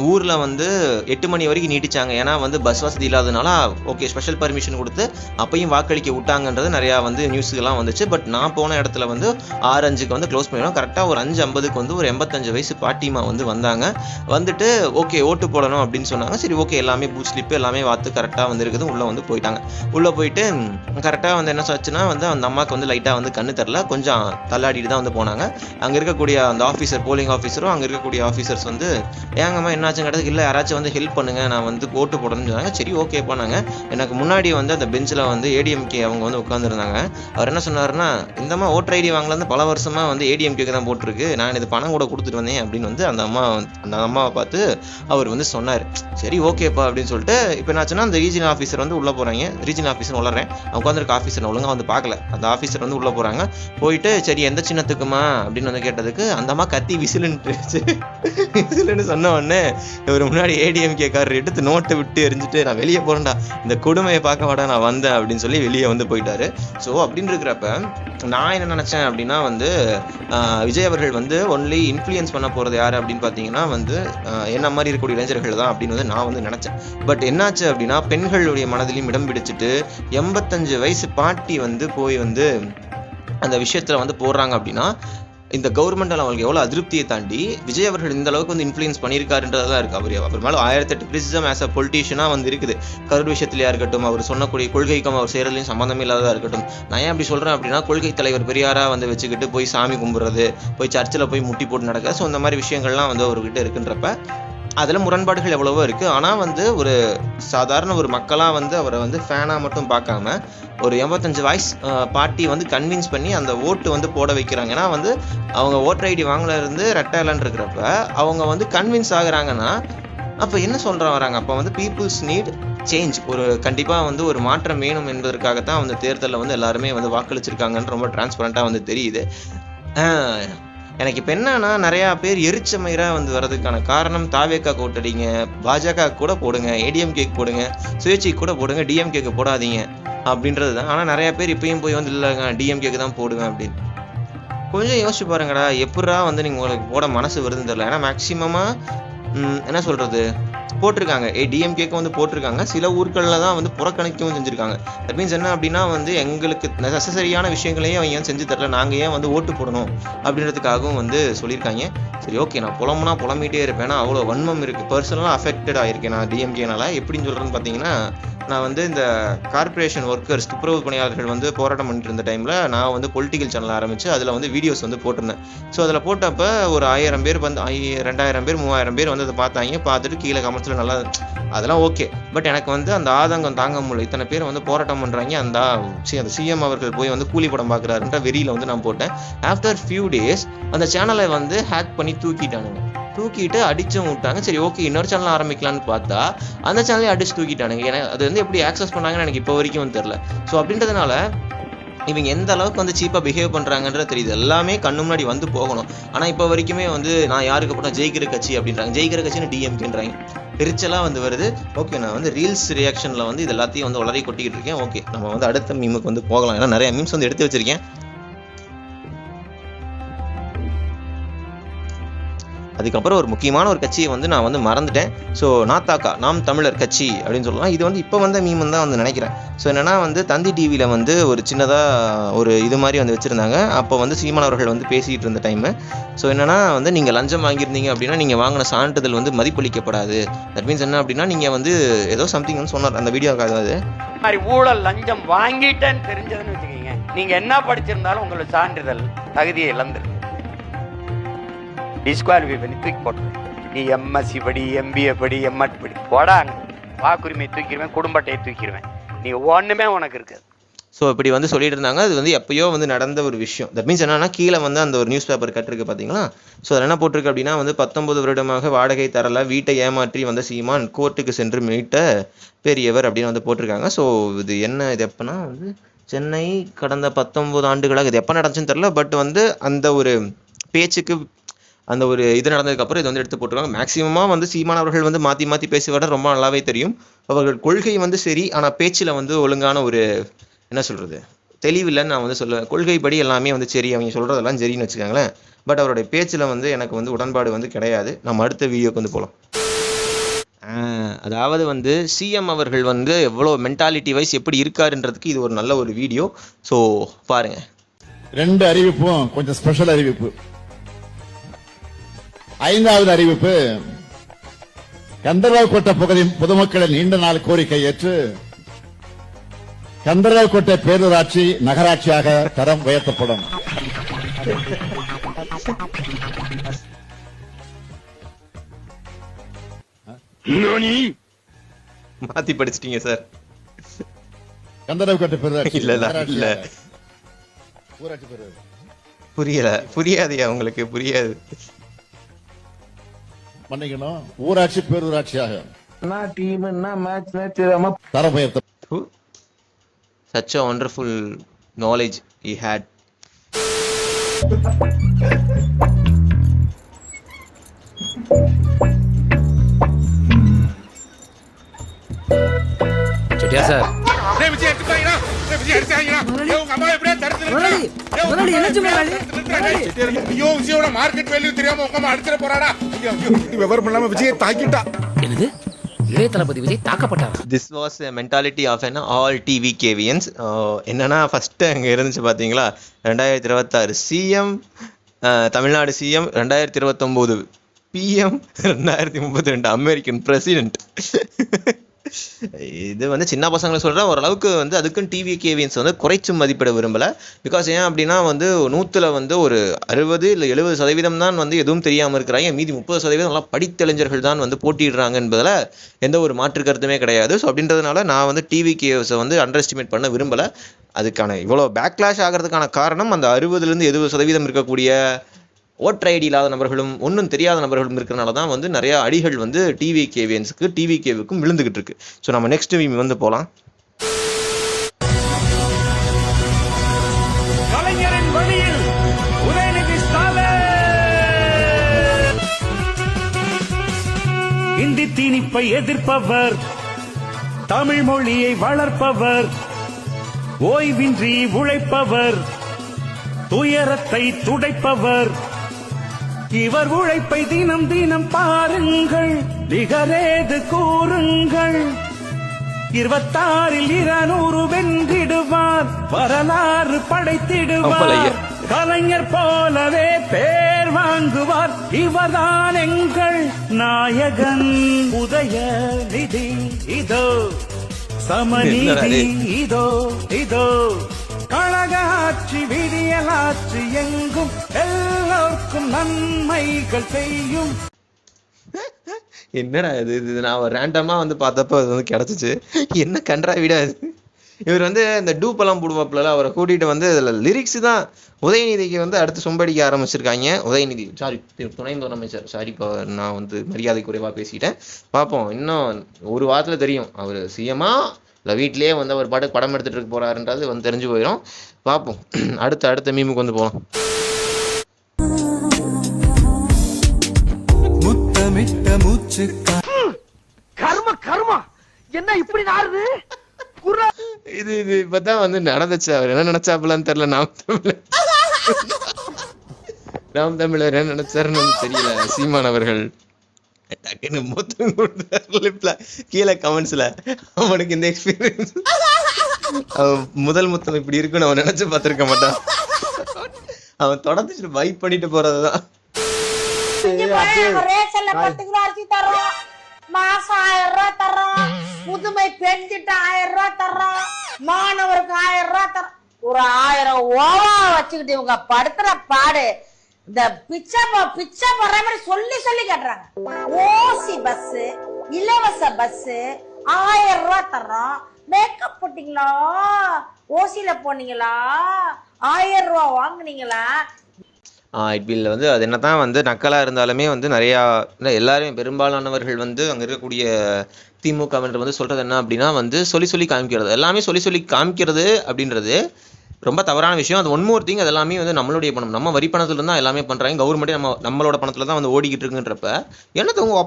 ஊரில் வந்து 8 மணி வரைக்கும் நீட்டிச்சாங்க. ஏன்னா வந்து பஸ் வசதி இல்லாதனால ஓகே ஸ்பெஷல் பர்மிஷன் கொடுத்து அப்பையும் வாக்களிக்க விட்டாங்கன்றது நிறையா வந்து நியூஸுக்கெல்லாம் வந்துச்சு. பட் நான் போன இடத்துல வந்து 6:05 வந்து க்ளோஸ் பண்ணிடுவோம். கரெக்டாக ஒரு 5:50 வந்து ஒரு 85 வயசு பாட்டிமா வந்து வந்தாங்க. வந்துட்டு ஓகே ஓட்டு போடணும் அப்படின்னு சொன்னாங்க. சரி ஓகே எல்லாமே பூத் ஸ்லிப்பு எல்லாமே பார்த்து கரெக்டாக வந்து இருக்குது. உள்ளே வந்து போயிட்டாங்க. உள்ளே போயிட்டு கரெக்டாக வந்து என்ன ஆச்சுன்னா வந்து அந்த அம்மாவுக்கு வந்து லைட்டாக வந்து கண்ணு தெரில, கொஞ்சம் தள்ளாடி காட்டிட்டு தான் வந்து போனாங்க. அங்கே இருக்கக்கூடிய அந்த ஆஃபீஸர், போலிங் ஆஃபீஸரும் அங்கே இருக்கக்கூடிய ஆஃபீஸர்ஸ் வந்து ஏங்கம்மா என்னாச்சும் கேட்டதுக்கு, இல்லை யாராச்சும் வந்து ஹெல்ப் பண்ணுங்க, நான் வந்து ஓட்டு போடணும்னு சொன்னாங்க. சரி ஓகே பண்ணாங்க. எனக்கு முன்னாடி வந்து அந்த பெஞ்சில் வந்து ஏடிஎம்கே அவங்க வந்து உட்காந்துருந்தாங்க. அவர் என்ன சொன்னாருன்னா, இந்தம்மா ஓட்டர் ஐடி வாங்கலேருந்து பல வருஷமாக வந்து ஏடிஎம்கேக்கு தான் போட்டிருக்கு, நான் இது பணம் கூட கொடுத்துட்டு வந்தேன் அப்படின்னு வந்து அந்த அம்மாவை பார்த்து அவர் வந்து சொன்னார். சரி ஓகேப்பா அப்படின்னு சொல்லிட்டு இப்போ என்னாச்சுன்னா அந்த ரீஜனல் ஆஃபீஸர் வந்து உள்ளே போகிறாங்க. ரீஜனல் ஆஃபீஸர் வளர்றேன், உட்காந்துருக்க ஆஃபீஸர் ஒழுங்காக வந்து பார்க்கல. அந்த ஆஃபீஸர் வந்து உள்ளே போகிறாங்க. போயிட்டு சரி எந்த சின்னத்துக்குமா அப்படின்னு வந்து கேட்டதுக்கு அந்த அம்மா கத்தி விசிலுன்னு சொன்ன உடனே இவர் முன்னாடி ஏடிஎம்கே காரர் எடுத்து நோட்டை விட்டு எரிஞ்சுட்டு, நான் வெளியே போறேன்டா, இந்த கொடுமையை பார்க்க மாட்டேன், நான் வந்தேன் அப்படின்னு சொல்லி வெளியே வந்து போயிட்டாரு. ஸோ அப்படின்னு இருக்கிறப்ப நான் என்ன நினைச்சேன் அப்படின்னா வந்து விஜய் அவர்கள் வந்து ஒன்லி இன்ஃப்ளூயன்ஸ் பண்ண போறது யாரு அப்படின்னு பார்த்தீங்கன்னா வந்து என்ன மாதிரி இருக்கக்கூடிய இளைஞர்கள் தான் அப்படின்னு வந்து நான் வந்து நினைச்சேன். பட் என்னாச்சு அப்படின்னா பெண்களுடைய மனதிலையும் இடம் பிடிச்சிட்டு 85 வயசு பாட்டி வந்து போய் வந்து அந்த விஷயத்துல வந்து போடுறாங்க அப்படின்னா இந்த கவர்மெண்ட் அவங்களுக்கு எவ்வளோ அதிருப்தியை தாண்டி விஜய் அவர்கள் இந்த அளவுக்கு வந்து இன்ஃப்ளூயன்ஸ் பண்ணியிருக்காருன்றதா இருக்கு. அவர் மேலே 1008 கிரிட்டிசிசம் ஆஸ் அ பொலிட்டீஷியனாக வந்து இருக்குது. கரூர் விஷயத்திலேயா இருக்கட்டும், அவர் சொன்னக்கூடிய கொள்கைக்கும் அவர் செய்கிறதுலையும் சம்மந்தமே இல்லாததாக இருக்கட்டும். நான் ஏன் அப்படி சொல்கிறேன் அப்படின்னா, கொள்கை தலைவர் பெரியாரா வந்து வச்சுக்கிட்டு போய் சாமி கும்பிட்றது, போய் சர்ச்சில் போய் முட்டி போட்டு நடக்க, ஸோ இந்த மாதிரி விஷயங்கள்லாம் வந்து அவர்கிட்ட இருக்குன்றப்ப அதில் முரண்பாடுகள் எவ்வளவோ இருக்குது. ஆனால் வந்து ஒரு சாதாரண ஒரு மக்களாக வந்து அவரை வந்து ஃபேனாக மட்டும் பார்க்காம ஒரு 85 வயசு பாட்டி வந்து கன்வின்ஸ் பண்ணி அந்த ஓட்டு வந்து போட வைக்கிறாங்க. ஏன்னா வந்து அவங்க ஓட்டர் ஐடி வாங்கல இருந்து ரெட்டை இலன்னு இருக்கிறப்ப அவங்க வந்து கன்வின்ஸ் ஆகுறாங்கன்னா அப்போ என்ன வராங்க, அப்போ வந்து பீப்புள்ஸ் நீட் சேஞ்ச், ஒரு கண்டிப்பாக வந்து ஒரு மாற்றம் வேணும் என்பதற்காகத்தான் வந்து தேர்தலில் வந்து எல்லாருமே வந்து வாக்களிச்சிருக்காங்கன்னு ரொம்ப டிரான்ஸ்பரண்ட்டாக வந்து தெரியுது. எனக்கு இப்போ என்னன்னா நிறையா பேர் எரிச்சமயிராக வந்து வர்றதுக்கான காரணம் தாவேக்கா ஓட்டடிங்க, பாஜக கூட போடுங்க, ஏடிஎம்கேக்கு போடுங்க, சுயேட்சைக்கு கூட போடுங்க, டிஎம்கேக்கு போடாதீங்க அப்படின்றது தான். ஆனால் நிறையா பேர் இப்பயும் போய் வந்து இல்லைங்க டிஎம்கேக்கு தான் போடுவேன் அப்படின்னு. கொஞ்சம் யோசிச்சு பாருங்கடா, எப்படா வந்து நீங்கள் உங்களுக்கு போட மனசு வருதுன்னு தெரியல. ஏன்னா மேக்சிமமாக என்ன சொல்கிறது போட்டிருக்காங்க, டிஎம்கேக்கு வந்து போட்டிருக்காங்க. சில ஊர்களில் தான் வந்து புறக்கணிக்கவும் செஞ்சுருக்காங்க. தட் மீன்ஸ் என்ன அப்படின்னா வந்து எங்களுக்கு நெசசரியான விஷயங்களையும் அவங்க ஏன் செஞ்சு தரல, நாங்கள் ஏன் வந்து ஓட்டு போடணும் அப்படின்றதுக்காகவும் வந்து சொல்லியிருக்காங்க. சரி ஓகே, நான் புலம்பிகிட்டே இருப்பேன். ஏன்னா அவ்வளோ வன்மம் இருக்குது, பர்சனலாக அஃபெக்டட் ஆகிருக்கேன் நான் டிஎம்கேனால. எப்படின்னு சொல்கிறேன்னு பார்த்தீங்கன்னா, நான் வந்து இந்த கார்பரேஷன் ஒர்க்கர்ஸ் துப்புரவு பணியாளர்கள் வந்து போராட்டம் பண்ணிட்டு இருந்த டைமில் நான் வந்து பொலிட்டிக்கல் சேனல் ஆரம்பித்து அதில் வந்து வீடியோஸ் வந்து போட்டிருந்தேன். ஸோ அதில் போட்டப்போ ஒரு 1000 பேர் வந்து 2000 பேர் 3000 பேர் வந்து அதை பார்த்துட்டு கீழே கமெண்ட்ஸில் நல்லா அதெல்லாம் ஓகே. பட் எனக்கு வந்து அந்த ஆதங்கம் தாங்க முடியல, இத்தனை பேர் வந்து போராட்டம் பண்ணுறாங்க, அந்த சிஎம் அவர்கள் போய் வந்து கூலி படம் பார்க்குறாருன்ற வெறியில் வந்து நான் போட்டேன். ஆஃப்டர் ஃபியூ டேஸ் அந்த சேனலை வந்து ஹேக் பண்ணி தூக்கிட்டு அடிச்சும் விட்டாங்க. சரி ஓகே, இன்னொரு சேனல் ஆரம்பிக்கலான்னு பார்த்தா அந்த சேனலே அடிச்சு தூக்கிட்டானுங்க. ஏன்னா அது வந்து எப்படி ஆக்சஸ் பண்ணாங்கன்னு எனக்கு இப்போ வரைக்கும் வந்து தெரில. ஸோ அப்படின்றதுனால இவங்க எந்த அளவுக்கு வந்து சீப்பாக பிஹேவ் பண்ணுறாங்கன்றது தெரியுது. எல்லாமே கண்ணு முன்னாடி வந்து போகணும். ஆனால் இப்போ வரைக்குமே வந்து நான் யாருக்கு போனால் ஜெயிக்கிற கட்சி அப்படின்றாங்க, ஜெயிக்கிற கட்சின்னு டிஎம்கேன்றாங்க. எரிச்சலாக வந்து வருது. ஓகே, நான் வந்து ரீல்ஸ் ரியாக்ஷனில் வந்து இது எல்லாத்தையும் வந்து வளரி கொட்டிக்கிட்டு இருக்கேன். ஓகே, நம்ம வந்து அடுத்த மீமுக்கு வந்து போகலாம். ஏன்னா நிறைய மீம்ஸ் வந்து எடுத்து வச்சிருக்கேன். அதுக்கப்புறம் ஒரு முக்கியமான ஒரு கட்சியை வந்து நான் வந்து மறந்துட்டேன். ஸோ நாத்தாக்கா, நாம் தமிழர் கட்சி அப்படின்னு சொல்லலாம். இது வந்து இப்போ வந்த மீம் தான் வந்து நினைக்கிறேன். ஸோ என்னன்னா வந்து தந்தி டிவியில் வந்து ஒரு சின்னதாக ஒரு இது மாதிரி வந்து வச்சுருந்தாங்க. அப்போ வந்து சீமான் அவர்கள் வந்து பேசிகிட்டு இருந்த டைமு. ஸோ என்னன்னா வந்து நீங்கள் லஞ்சம் வாங்கியிருந்தீங்க அப்படின்னா நீங்கள் வாங்கின சான்றிதழ் வந்து மதிப்பளிக்கப்படாது. தட் மீன்ஸ் என்ன அப்படின்னா நீங்கள் வந்து ஏதோ சம்திங் வந்து சொன்னார் அந்த வீடியோக்காக. அது மாதிரி ஊழல் லஞ்சம் வாங்கிட்டேன்னு தெரிஞ்சதுன்னு வச்சுக்கோங்க, நீங்கள் என்ன படிச்சிருந்தாலும் உங்களோட சான்றிதழ் தகுதியை இழந்துருக்கு, டிஸ்குவாலிஃபை பண்ணி தூக்கி போட்டுருவேன். நீ எம்எஸ்சி படி, எம்பிஏ படி, எம்எட் படி, போடாங்க, வாக்குரிமையை தூக்கிடுவேன், குடும்பத்தையை தூக்கிடுவேன், நீ ஒன்றுமே உனக்கு இருக்காது. ஸோ இப்படி வந்து சொல்லிட்டு இருந்தாங்க. அது வந்து எப்பயோ வந்து நடந்த ஒரு விஷயம். தட் மீன்ஸ் என்னன்னா கீழே வந்து அந்த ஒரு நியூஸ் பேப்பர் கட்டிருக்கு பார்த்தீங்களா. ஸோ அதில் என்ன போட்டிருக்கு அப்படின்னா வந்து 19 வருடமாக வாடகை தரல, வீட்டை ஏமாற்றி வந்த சீமான் கோர்ட்டுக்கு சென்று மீட்ட பெரியவர் அப்படின்னு வந்து போட்டிருக்காங்க. ஸோ இது என்ன, இது எப்போனா வந்து சென்னை கடந்த 19 ஆண்டுகளாக இது எப்போ நடந்துச்சுன்னு தெரில. பட் வந்து அந்த ஒரு பேச்சுக்கு அந்த ஒரு இது நடந்ததுக்கப்புறம் இது வந்து எடுத்து போட்டுருவாங்க. மேக்ஸிமமாக வந்து சீமான் அவர்கள் வந்து மாற்றி பேசுவத ரொம்ப நல்லாவே தெரியும். அவர்கள் கொள்கை வந்து சரி, ஆனால் பேச்சில் வந்து ஒழுங்கான ஒரு என்ன சொல்கிறது தெளிவில்லைன்னு நான் வந்து சொல்லுவேன். கொள்கைப்படி எல்லாமே வந்து சரி, அவங்க சொல்கிறதெல்லாம் சரின்னு வச்சுக்காங்களேன். பட் அவருடைய பேச்சில் வந்து எனக்கு வந்து உடன்பாடு வந்து கிடையாது. நம்ம அடுத்த வீடியோக்கு வந்து போகலாம். அதாவது வந்து சிஎம் அவர்கள் வந்து எவ்வளோ மென்டாலிட்டி வைஸ் எப்படி இருக்காருன்றதுக்கு இது ஒரு நல்ல ஒரு வீடியோ. ஸோ பாருங்க. 2 அறிவிப்பும் கொஞ்சம் ஸ்பெஷல் அறிவிப்பு. 5வது அறிவிப்பு, கந்தர்வால்கோட்டை பகுதி பொதுமக்களின் நீண்ட நாள் கோரிக்கை ஏற்று கந்தர்வால்கோட்டை பேரூராட்சி நகராட்சியாக தரம் உயர்த்தப்படும். மாத்தி படிச்சிட்டீங்க சார். கந்தரவு கட்ட பேரூராட்சி இல்ல இல்ல ஊராட்சி பேரூராட்சி புரியல, புரியாதுயா உங்களுக்கு, புரியாது. மன்னிக்கணும், ஊராட்சி பேரூராட்சியாக தரம் உயர்த்த. Such a wonderful knowledge he had. செட்டியா சார், மார்க்கெட் வேல்யூ தெரியாம உங்க அடிச்சிட போறாடா. விவரம் இல்லாம விஜய் தாக்கிட்டா. என்னது இளைய தளபதி Vijay தாக்கப்பட்டார்? This was a mentality of an all TV KVNs. என்னன்னா ஃபர்ஸ்ட் அங்க இருந்துச்சு பாத்தீங்களா, 2026 CM, Tamil Nadu CM, 2029 PM, 2032 American president. இது வந்து சின்ன பசங்களை சொல்கிறேன், ஓரளவுக்கு வந்து அதுக்குன்னு டிவி கேவியன்ஸ் வந்து குறைச்சு மதிப்பிட விரும்பலை. பிகாஸ் ஏன் அப்படின்னா வந்து 100ல் வந்து ஒரு 60 இல்லை 70% தான் வந்து எதுவும் தெரியாமல் இருக்கிறாங்க. மீதி 30% நல்லா படித்தெளிஞர்கள் தான் வந்து போட்டிடுறாங்க என்பதில் எந்த ஒரு மாற்று கருத்துமே கிடையாது. ஸோ அப்படின்றதுனால நான் வந்து டிவி கேவ்ஸை வந்து அண்டர் எஸ்டிமேட் பண்ண விரும்பலை. அதுக்கான இவ்வளோ பேக்லாஷ் ஆகிறதுக்கான காரணம் அந்த 60லேருந்து 70% இருக்கக்கூடிய ஓட்டர் ஐடி இல்லாத நபர்களும் ஒன்றும் தெரியாத நபர்களும் இருக்கிறனால தான் வந்து நிறையா அடிகள் வந்து டிவி கேவியன்ஸுக்கு டிவி கேவுக்கும் விழுந்துகிட்டு இருக்கு. ஸோ நம்ம நெக்ஸ்ட் மீம் வந்து போகலாம். கலைஞரின் வழியில் உதயநிதி ஸ்டாலின். இந்தி திணிப்பை எதிர்ப்பவர், தமிழ் மொழியை வளர்ப்பவர், ஓய்வின்றி உழைப்பவர், துயரத்தை துடைப்பவர். இவர் உழைப்பை தினம் தினம் பாருங்கள், நிகரேது கூறுங்கள். 26ல் 200 வென்றிடுவார், வரலாறு படைத்திடுவார். கலைஞர் போலவே பேர் வாங்குவார், இவர்தான் எங்கள் நாயகன். உதயநிதி இதோ, சமநீதி இதோ இதோ, கழக ஆட்சி விடியலாட்சி எங்கும் எல்லோருக்கும் நன்மைகள் செய்யும். என்னடா இது நான் ஒரு ரேண்டமாக வந்து பார்த்தப்போ அது வந்து கிடச்சிச்சு. என்ன கன்றா விடாது. இவர் வந்து இந்த டூப்பெல்லாம் போடுவாப்புல, அவரை கூட்டிகிட்டு வந்து இதில் லிரிக்ஸ் தான் உதயநிதிக்கு வந்து அடுத்து சொம்படிக்க ஆரம்பிச்சிருக்காங்க. உதயநிதி சாரி, துணை முதலமைச்சர், சாரி, இப்போ நான் வந்து மரியாதை குறைவாக பேசிட்டேன். பார்ப்போம், இன்னும் ஒரு வாரத்தில் தெரியும் அவர் சிஎம்மா இல்லை வீட்லேயே வந்து அவர் பாட்டு படம் எடுத்துகிட்டு இருக்க போகிறாருன்றது வந்து தெரிஞ்சு போயிடும். பார்ப்போம். அடுத்த மீமுக்கு வந்து போகலாம். முத்தமிட்ட மூச்சு கர்ம என்ன இப்படி நாருது? இது இப்பதான் வந்து நடந்துச்சு. அவர் என்ன நினைச்சாப்புலான்னு தெரியல. நாம் தமிழர் என்ன நினைச்சாருன்னு தெரியல. சீமான் அவர்கள் டக்குன்னு மொத்தம் கொடுத்தாருல கீழே கமெண்ட்ஸ்ல, அவனுக்கு இந்த எக்ஸ்பீரியன்ஸ் முதல் முத்தம் இப்படி இருக்குன்னு அவன் நினைச்சு பார்த்திருக்க மாட்டான். அவன் தொடர்ந்து வைப் பண்ணிட்டு போறதுதான். மாசம் 1000 ரூபாய் தர்றோம், புதுமை பெண்கிட்ட 1000 ரூபாய் தர்றோம், மாணவருக்கு 1000 ரூபாய் தர்றோம். ஒரு 1000 ஓவா வச்சுக்கிட்டு இவங்க படுத்துற பாடு. இந்த பிச்சை போடுற மாதிரி சொல்லி கட்டுறாங்க. ஓசி பஸ், இலவச பஸ், 1000 ரூபாய் தர்றோம். மேக்கப் போட்டீங்களா, ஓசியில போனீங்களா, 1000 ரூபாய் வாங்குனீங்களா? இட்பில் வந்து அது என்ன தான் வந்து நக்கலாக இருந்தாலுமே வந்து நிறையா எல்லாருமே பெரும்பாலானவர்கள் வந்து அங்கே இருக்கக்கூடிய திமுகவினர் வந்து சொல்கிறது என்ன அப்படின்னா வந்து சொல்லி காமிக்கிறது, எல்லாமே சொல்லி காமிக்கிறது அப்படின்றது ரொம்ப தவறான விஷயம். அது ஒன் மோர் திங், அது எல்லாமே வந்து நம்மளுடைய பணம், நம்ம வரி பணத்துல தான் எல்லாமே பண்ணுறாங்க. கவர்மெண்ட்டே நம்மளோட பணத்தில் தான் வந்து ஓடிக்கிட்டு இருக்குன்றப்ப என்னது உங்கள்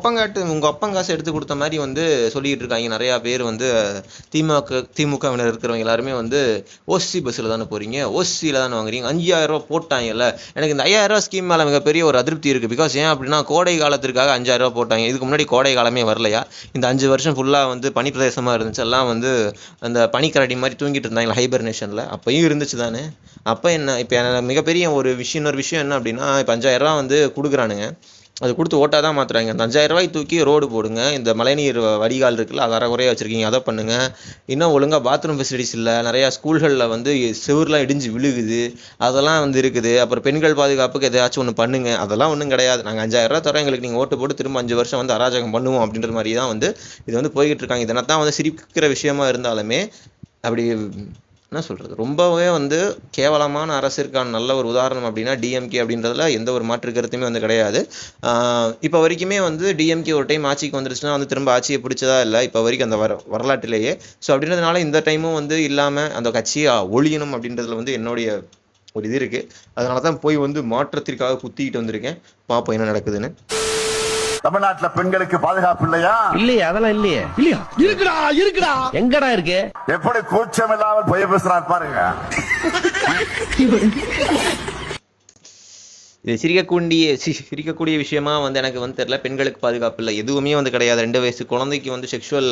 அப்பங்காசு எடுத்து கொடுத்த மாதிரி வந்து சொல்லிக்கிட்டு இருக்காங்க நிறையா பேர். வந்து திமுகவினர் இருக்கிறவங்க எல்லாருமே வந்து ஓசி பஸ்ஸில் தானே போகிறீங்க, ஓசியில் தானே வாங்குறீங்க, 5000 ரூபா போட்டாங்கல்ல. எனக்கு இந்த 5000 ரூபா ஸ்கீம் மேலே மிகப்பெரிய ஒரு அதிருப்தி இருக்குது. பிகாஸ் ஏன் அப்படின்னா கோடை காலத்திற்காக 5000 ரூபா போட்டாங்க. இதுக்கு முன்னாடி கோடை காலமே வரலையா? இந்த 5 வருஷம் ஃபுல்லாக வந்து பனி பிரதேசமாக இருந்துச்சு. எல்லாம் வந்து அந்த பனிக்கரடி மாதிரி தூங்கிட்டு இருந்தாங்க ஹைபர்னேஷனில். அப்பயும் இருந்துச்சு தானே. அப்போ என்ன இப்போ மிகப்பெரிய ஒரு விஷயம், இன்னொரு விஷயம் என்ன அப்படின்னா, இப்போ 5000 ரூபா வந்து கொடுக்குறானுங்க. அது கொடுத்து ஓட்டாக தான் மாற்றுறாங்க. அந்த 5000 ரூபாய் தூக்கி ரோடு போடுங்க, இந்த மழைநீர் வடிகால் இருக்குல்ல அது அரைகுறையாக வச்சுருக்கீங்க, அதை பண்ணுங்கள். இன்னும் ஒழுங்காக பாத்ரூம் ஃபெசிலிட்டிஸ் இல்லை, நிறையா ஸ்கூல்களில் வந்து செவுர்லாம் இடிஞ்சு விழுகுது, அதெல்லாம் வந்து இருக்குது. அப்புறம் பெண்கள் பாதுகாப்புக்கு எதாச்சும் ஒன்று பண்ணுங்க. அதெல்லாம் ஒன்றும் கிடையாது. நாங்கள் 5000 ரூபா தரோம், எங்களுக்கு நீங்கள் ஓட்டு போட்டு திரும்ப 5 வருஷம் வந்து அராஜகம் பண்ணுவோம் அப்படின்ற மாதிரி தான் வந்து இது வந்து போய்கிட்டு இருக்காங்க. இதனை தான் வந்து சிரிக்கிற விஷயமா இருந்தாலுமே அப்படி என்ன சொல்கிறது, ரொம்பவே வந்து கேவலமான அரசிற்கான நல்ல ஒரு உதாரணம் அப்படின்னா டிஎம்கே அப்படின்றதுல எந்த ஒரு மாற்று கருத்துமே வந்து கிடையாது. இப்போ வரைக்குமே வந்து டிஎம்கே ஒரு டைம் ஆட்சிக்கு வந்துருச்சுன்னா வந்து திரும்ப ஆட்சியை பிடிச்சதா இல்லை இப்போ வரைக்கும் அந்த வரலாற்றிலேயே. ஸோ அப்படின்றதுனால இந்த டைமும் வந்து இல்லாமல் அந்த கட்சியை ஒழியணும் அப்படின்றதுல வந்து என்னுடைய ஒரு இது இருக்குது. அதனால தான் போய் வந்து மாற்றத்திற்காக குத்திக்கிட்டு வந்திருக்கேன். பார்ப்போம் என்ன நடக்குதுன்னு. தமிழ்நாட்டுல பெண்களுக்கு பாதுகாப்பு இல்லையா? இல்லையே, அதெல்லாம் இல்லையே. இல்லையா? இருக்குடா எங்கடா இருக்கு? எப்படி கூச்சம் இல்லாமல் பொய் பேசுறாரு பாருங்க. இது சிரிக்கக்கூடிய விஷயமா வந்து எனக்கு வந்து தெரியல. பெண்களுக்கு பாதுகாப்பு இல்லை, எதுவுமே வந்து கிடையாது. 2 வயசு குழந்தைக்கு வந்து செக்ஷுவல்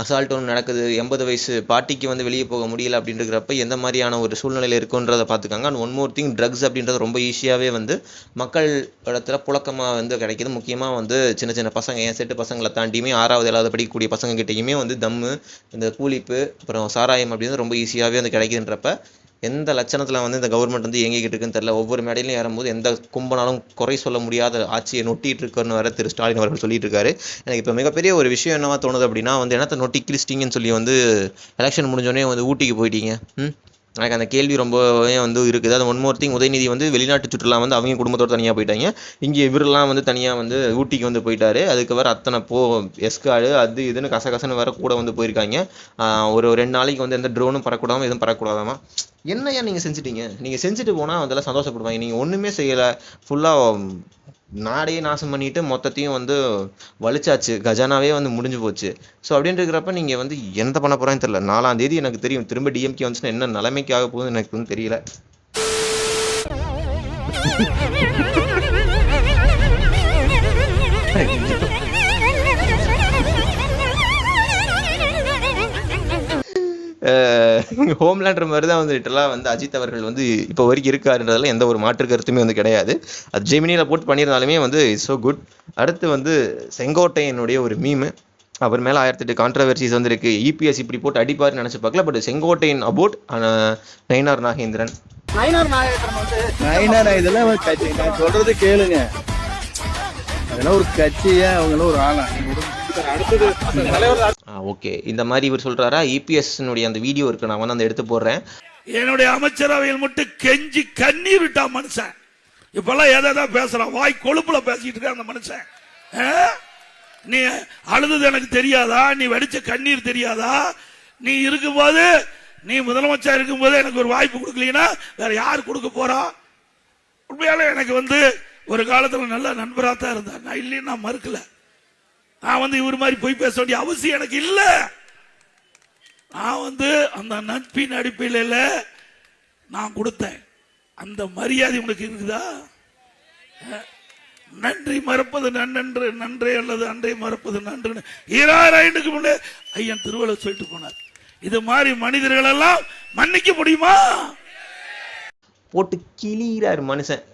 அசால்ட் ஒன்று நடக்குது, 80 வயசு பாட்டிக்கு வந்து வெளியே போக முடியல அப்படின்றப்ப எந்த மாதிரியான ஒரு சூழ்நிலையில் இருக்குன்றதை பார்த்துக்காங்க. And one more thing, drugs அப்படின்றது ரொம்ப ஈஸியாகவே வந்து மக்கள் இடத்துல புழக்கமாக வந்து கிடைக்கிது. முக்கியமாக வந்து சின்ன சின்ன பசங்க, என் செட்டு பசங்களை தாண்டியுமே 6வது 7வது படிக்கக்கூடிய பசங்க கிட்டையுமே வந்து தம்மு, இந்த கூலிப்பு, அப்புறம் சாராயம் அப்படின்றது ரொம்ப ஈஸியாகவே வந்து கிடைக்குதுன்றப்ப எந்த லட்சணத்தில் வந்து இந்த கவர்மெண்ட் வந்து இயங்கிக்கிட்டு இருக்குன்னு தெரியல. ஒவ்வொரு மேடையிலும் ஏறும்போது எந்த கும்பனாலும் குறை சொல்ல முடியாத ஆட்சியை நொட்டிட்டு இருக்குன்னு வேற திரு ஸ்டாலின் அவர்கள் சொல்லிட்டு இருக்காரு. எனக்கு இப்போ மிகப்பெரிய ஒரு விஷயம் என்னவா தோணுது அப்படின்னா வந்து என்னத்தை நொட்டி கிழிச்சிட்டிங்கன்னு சொல்லி வந்து எலெக்ஷன் முடிஞ்சோடனே வந்து ஊட்டிக்கு போயிட்டீங்க. எனக்கு அந்த கேள்வி ரொம்பவே வந்து இருக்குது. அது ஒன் மோர் திங், உதயநிதி வந்து வெளிநாட்டு சுற்றுலா வந்து அவங்க குடும்பத்தோடு தனியாக போயிட்டாங்க. இங்கே இவரெல்லாம் வந்து தனியாக வந்து ஊட்டிக்கு வந்து போயிட்டாரு. அதுக்கு வேறு அத்தனை எஸ்கார்டு அது இதுன்னு கசகசன்னு வேறு கூட வந்து போயிருக்காங்க. ஒரு 2 நாளைக்கு வந்து எந்த ட்ரோனும் பறக்கூடாமல் எதுவும் பறக்கூடாதாமா. என்னையா நீங்கள் செஞ்சுட்டீங்க? நீங்கள் செஞ்சுட்டு போனால் அதெல்லாம் சந்தோஷப்படுவாங்க. நீங்கள் ஒன்றுமே செய்யலை, ஃபுல்லாக நாடே நாசம் பண்ணிட்டு மொத்தத்தையும் வந்து வலிச்சாச்சு, கஜானாவே வந்து முடிஞ்சு போச்சு. ஸோ அப்படின்னு இருக்கிறப்ப நீங்கள் வந்து எந்த பண்ண போகிறான்னு தெரியல. 4ஆம் தேதி எனக்கு தெரியும், திரும்ப டிஎம்கே வந்துச்சுன்னா என்ன நிலைமைக்கு ஆக போகுதுன்னு எனக்கு வந்து தெரியல. ஹோம்லேண்டர் மாதிரி தான் வந்து லிட்டரலாக வந்து அஜித் அவர்கள் வந்து இப்போ வரைக்கும் இருக்காருன்றதுல எந்த ஒரு மாற்று கருத்துமே வந்து கிடையாது. அது ஜெமினியில் போட்டு பண்ணியிருந்தாலுமே வந்து இட்ஸ் ஸோ குட். அடுத்து வந்து செங்கோட்டையனுடைய ஒரு மீமு, அவர் மேலே 1008 கான்ட்ரவர்சிஸ் வந்து இருக்குது. இபிஎஸ் இப்படி போட்டு அடிப்பாருன்னு நினச்சி பார்க்கல. But Sengottaiyan about Nainar Nagendran. இதெல்லாம் ஒரு கட்சி, நான் சொல்றது கேளுங்க. அதெல்லாம் ஒரு கட்சியா, அவங்களும் ஒரு ஆளா. ஓகே, இந்த மாதிரி இவர் சொல்றாரா? இபிஎஸ்னுடைய அந்த வீடியோ இருக்கு, நான் வந்து அந்த எடுத்து போடுறேன். என்னுடைய அமைச்சரவையில் மட்டும் கெஞ்சி கண்ணீர் விட்டா மனுஷன். இப்பெல்லாம் எதாவது பேசுறான், வாய் கொழுப்புல பேசிட்டு இருக்க அந்த மனுஷன். நீ அழுது எனக்கு தெரியாதா? நீ வடிச்ச கண்ணீர் தெரியாதா? நீ இருக்கும்போது, நீ முதலமைச்சர் இருக்கும்போது எனக்கு ஒரு வாய்ப்பு கொடுக்கலீங்கன்னா வேற யார் கொடுக்க போறா? உண்மையால எனக்கு வந்து ஒரு காலத்துல நல்ல நண்பரா தான் இருந்தா, நான் இல்லைன்னு நான் மறுக்கல. நான் வந்து இவர் மாதிரி போய் பேச வேண்டிய அவசியம் எனக்கு இல்ல. நான் வந்து அந்த நட்பின் அடிப்படையில் நான் கொடுத்தேன். அந்த மரியாதை உனக்கு இருக்குதா? நன்றி மறப்பது நன்றன்று, நன்றே அல்லது அன்றை மறப்பது நன்று 2000 ஆண்டுக்கு முன்னே ஐயன் திருவள்ளுவர் சொல்லிட்டு போனார். இது மாதிரி மனிதர்கள் எல்லாம் மன்னிக்க முடியுமா? போட்டு கிளிகிறார் மனுஷன்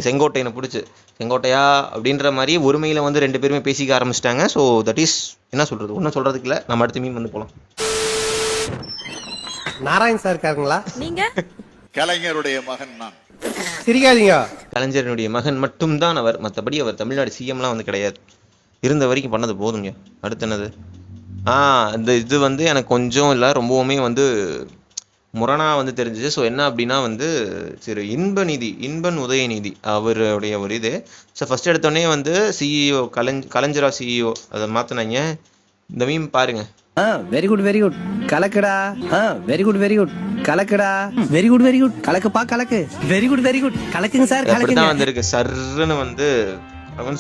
செங்கோட்டையனை பிடிச்சி. செங்கோட்டையா அப்படின்ற மாதிரி ஒருமையில் வந்து 2 பேருமே பேசிக்க ஆரம்பிச்சிட்டாங்க. ஸோ தட் இஸ் என்ன சொல்கிறது, ஒன்றும் சொல்கிறதுக்கு இல்லை. நம்ம அடுத்த மீன் வந்து போகலாம். நாராயண் சார் இருக்காருங்களா? நீங்க கலைஞருடைய மகன் நான். சிரிக்காதீங்க. கலைஞரனுடைய மகன் மட்டும்தான் அவர், மற்றபடி அவர் தமிழ்நாடு சிஎம்லாம் வந்து கிடையாது. இருந்த வரைக்கும் பண்ணது போதுங்க. அடுத்து என்னது? இந்த இது வந்து எனக்கு கொஞ்சம் இல்லை ரொம்பவுமே வந்து முரணாக வந்து தெரிஞ்சிச்சு. ஸோ என்ன அப்படின்னா வந்து சரி, இன்பன் உதயநிதி அவருடைய ஒரு இது. ஸோ ஃபர்ஸ்ட் எடுத்தோடனே வந்து சிஇஓ கலைஞரா சிஇஓ அதை மாற்றினாங்க. இந்த மீம் பாருங்க. வெரி குட் வெரி குட் கலக்குடா. வெரி குட் வெரி குட் கலக்குடா. வெரி குட் வெரி குட் கலக்குப்பா கலக்கு. வெரி குட் கலக்குங்க சார். அப்படிதான் வந்திருக்கு. சர்ன்னு வந்து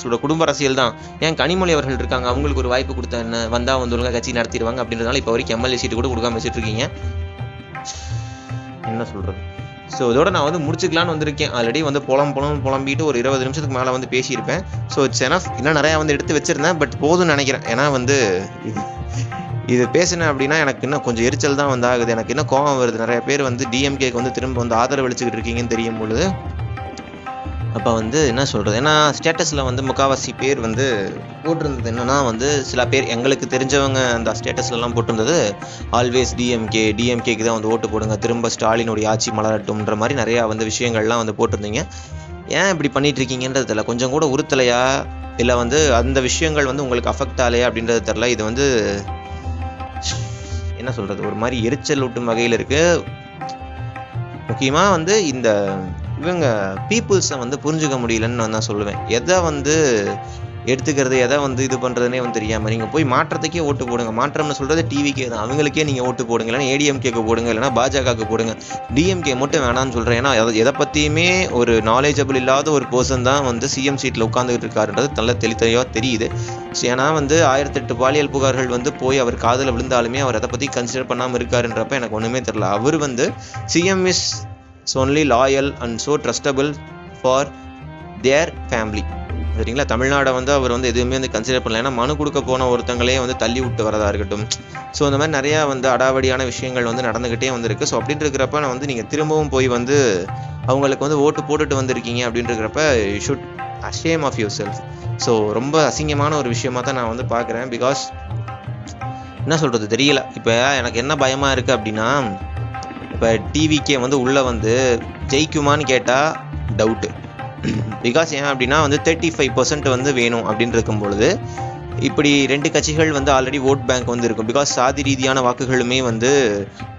சொல்ற குடும்ப அரசியல் தான். ஏன் கனிமொழி அவர்கள் இருக்காங்க, அவங்களுக்கு ஒரு வாய்ப்பு கொடுத்தா என்ன, வந்தா வந்து ஒழுங்கா கட்சி நடத்திடுவாங்க அப்படின்றதுனால இப்போ வரைக்கும் எம்எல்ஏ சீட்டு கூட கொடுக்காம வச்சுட்டு இருக்கீங்க. என்ன சொல்றது? ஸோ இதோட நான் வந்து முடிச்சுக்கலான்னு வந்திருக்கேன். ஆல்ரெடி வந்து புலம்பிட்டு ஒரு 20 நிமிஷத்துக்கு மேலே வந்து பேசியிருப்பேன். So it's enough. இன்னும் நிறையா வந்து எடுத்து வச்சிருந்தேன், பட் போதும்னு நினைக்கிறேன். ஏன்னா வந்து இது பேசினேன் அப்படின்னா எனக்கு இன்னும் கொஞ்சம் எரிச்சல் தான் வந்து ஆகுது. எனக்கு இன்னும் கோபம் வருது. நிறைய பேர் வந்து டிஎம்கேக்கு வந்து திரும்ப வந்து ஆதரவு அளிச்சுக்கிட்டு இருக்கீங்கன்னு தெரியும் பொழுது அப்போ வந்து என்ன சொல்கிறது, ஏன்னா ஸ்டேட்டஸில் வந்து முக்கால்வாசி பேர் வந்து போட்டிருந்தது என்னென்னா வந்து சில பேர் எங்களுக்கு தெரிஞ்சவங்க அந்த ஸ்டேட்டஸ்லலாம் போட்டிருந்தது ஆல்வேஸ் டிஎம்கேக்கு தான் வந்து ஓட்டு போடுங்க, திரும்ப ஸ்டாலினுடைய ஆட்சி மலரட்டும்ன்ற மாதிரி நிறையா வந்து விஷயங்கள்லாம் வந்து போட்டிருந்தீங்க. ஏன் இப்படி பண்ணிட்டு இருக்கீங்கன்றது தெரியல, கொஞ்சம் கூட உறுத்தலையா இல்லை வந்து அந்த விஷயங்கள் வந்து உங்களுக்கு அஃபெக்ட் ஆகலையா அப்படின்றது தெரில. இது வந்து என்ன சொல்கிறது, ஒரு மாதிரி எரிச்சல் ஊட்டும் வகையில் இருக்குது. முக்கியமாக வந்து இந்த இவங்க பீப்புள்ஸை வந்து புரிஞ்சுக்க முடியலன்னு நான் சொல்லுவேன். எதை வந்து எடுத்துக்கிறது, எதை வந்து இது பண்ணுறதுனே வந்து தெரியாமல் நீங்கள் போய் மாற்றத்துக்கே ஓட்டு போடுங்க. மாற்றம்னு சொல்கிறது டிவிக்கே தான், அவங்களுக்கே நீங்கள் ஓட்டு போடுங்க. இல்லைனா ஏடிஎம்கேக்கு போடுங்க, இல்லைனா பாஜகவுக்கு போடுங்க. டிஎம்கே மட்டும் வேணான்னு சொல்கிறேன். ஏன்னா எதை பற்றியுமே ஒரு நாலேஜபிள் இல்லாத ஒரு பர்சன் தான் வந்து சிஎம் சீட்டில் உட்காந்துக்கிட்டு இருக்காருன்றது நல்ல தெளிவாக தெரியுது. ஏன்னா வந்து 1008 பாலியல் புகார்கள் வந்து போய் அவர் காதில் விழுந்தாலுமே அவர் அதை பற்றி கன்சிடர் பண்ணாமல் இருக்காருன்றப்ப எனக்கு ஒன்றுமே தெரியல. அவர் வந்து CM is only loyal and so trustable for their family. சரிங்களா, தமிழ்நாடை வந்து அவர் வந்து எதுவுமே வந்து கன்சிடர் பண்ணல. ஏன்னா மனு கொடுக்க போன ஒருத்தங்களே வந்து தள்ளி விட்டு வரதா இருக்கட்டும். ஸோ இந்த மாதிரி நிறையா வந்து அடாவடியான விஷயங்கள் வந்து நடந்துக்கிட்டே வந்திருக்கு. ஸோ அப்படின்னு இருக்கிறப்ப நான் வந்து நீங்கள் திரும்பவும் போய் வந்து அவங்களுக்கு வந்து ஓட்டு போட்டுட்டு வந்திருக்கீங்க அப்படின்னு இருக்கிறப்ப you should ashamed of yourself. So ரொம்ப அசிங்கமான ஒரு விஷயமா தான் நான் வந்து பார்க்குறேன். பிகாஸ் என்ன சொல்கிறது தெரியல. இப்போ எனக்கு என்ன பயமாக இருக்குது அப்படின்னா, இப்போ டிவிக்கே வந்து உள்ளே வந்து ஜெயிக்குமான்னு கேட்டால் டவுட்டு. பிகாஸ் ஏன் அப்படின்னா வந்து 35% வந்து வேணும் அப்படின்னு இருக்கும் பொழுது இப்படி 2 கட்சிகள் வந்து ஆல்ரெடி ஓட் பேங்க் வந்து இருக்கும். பிகாஸ் சாதி ரீதியான வாக்குகளுமே வந்து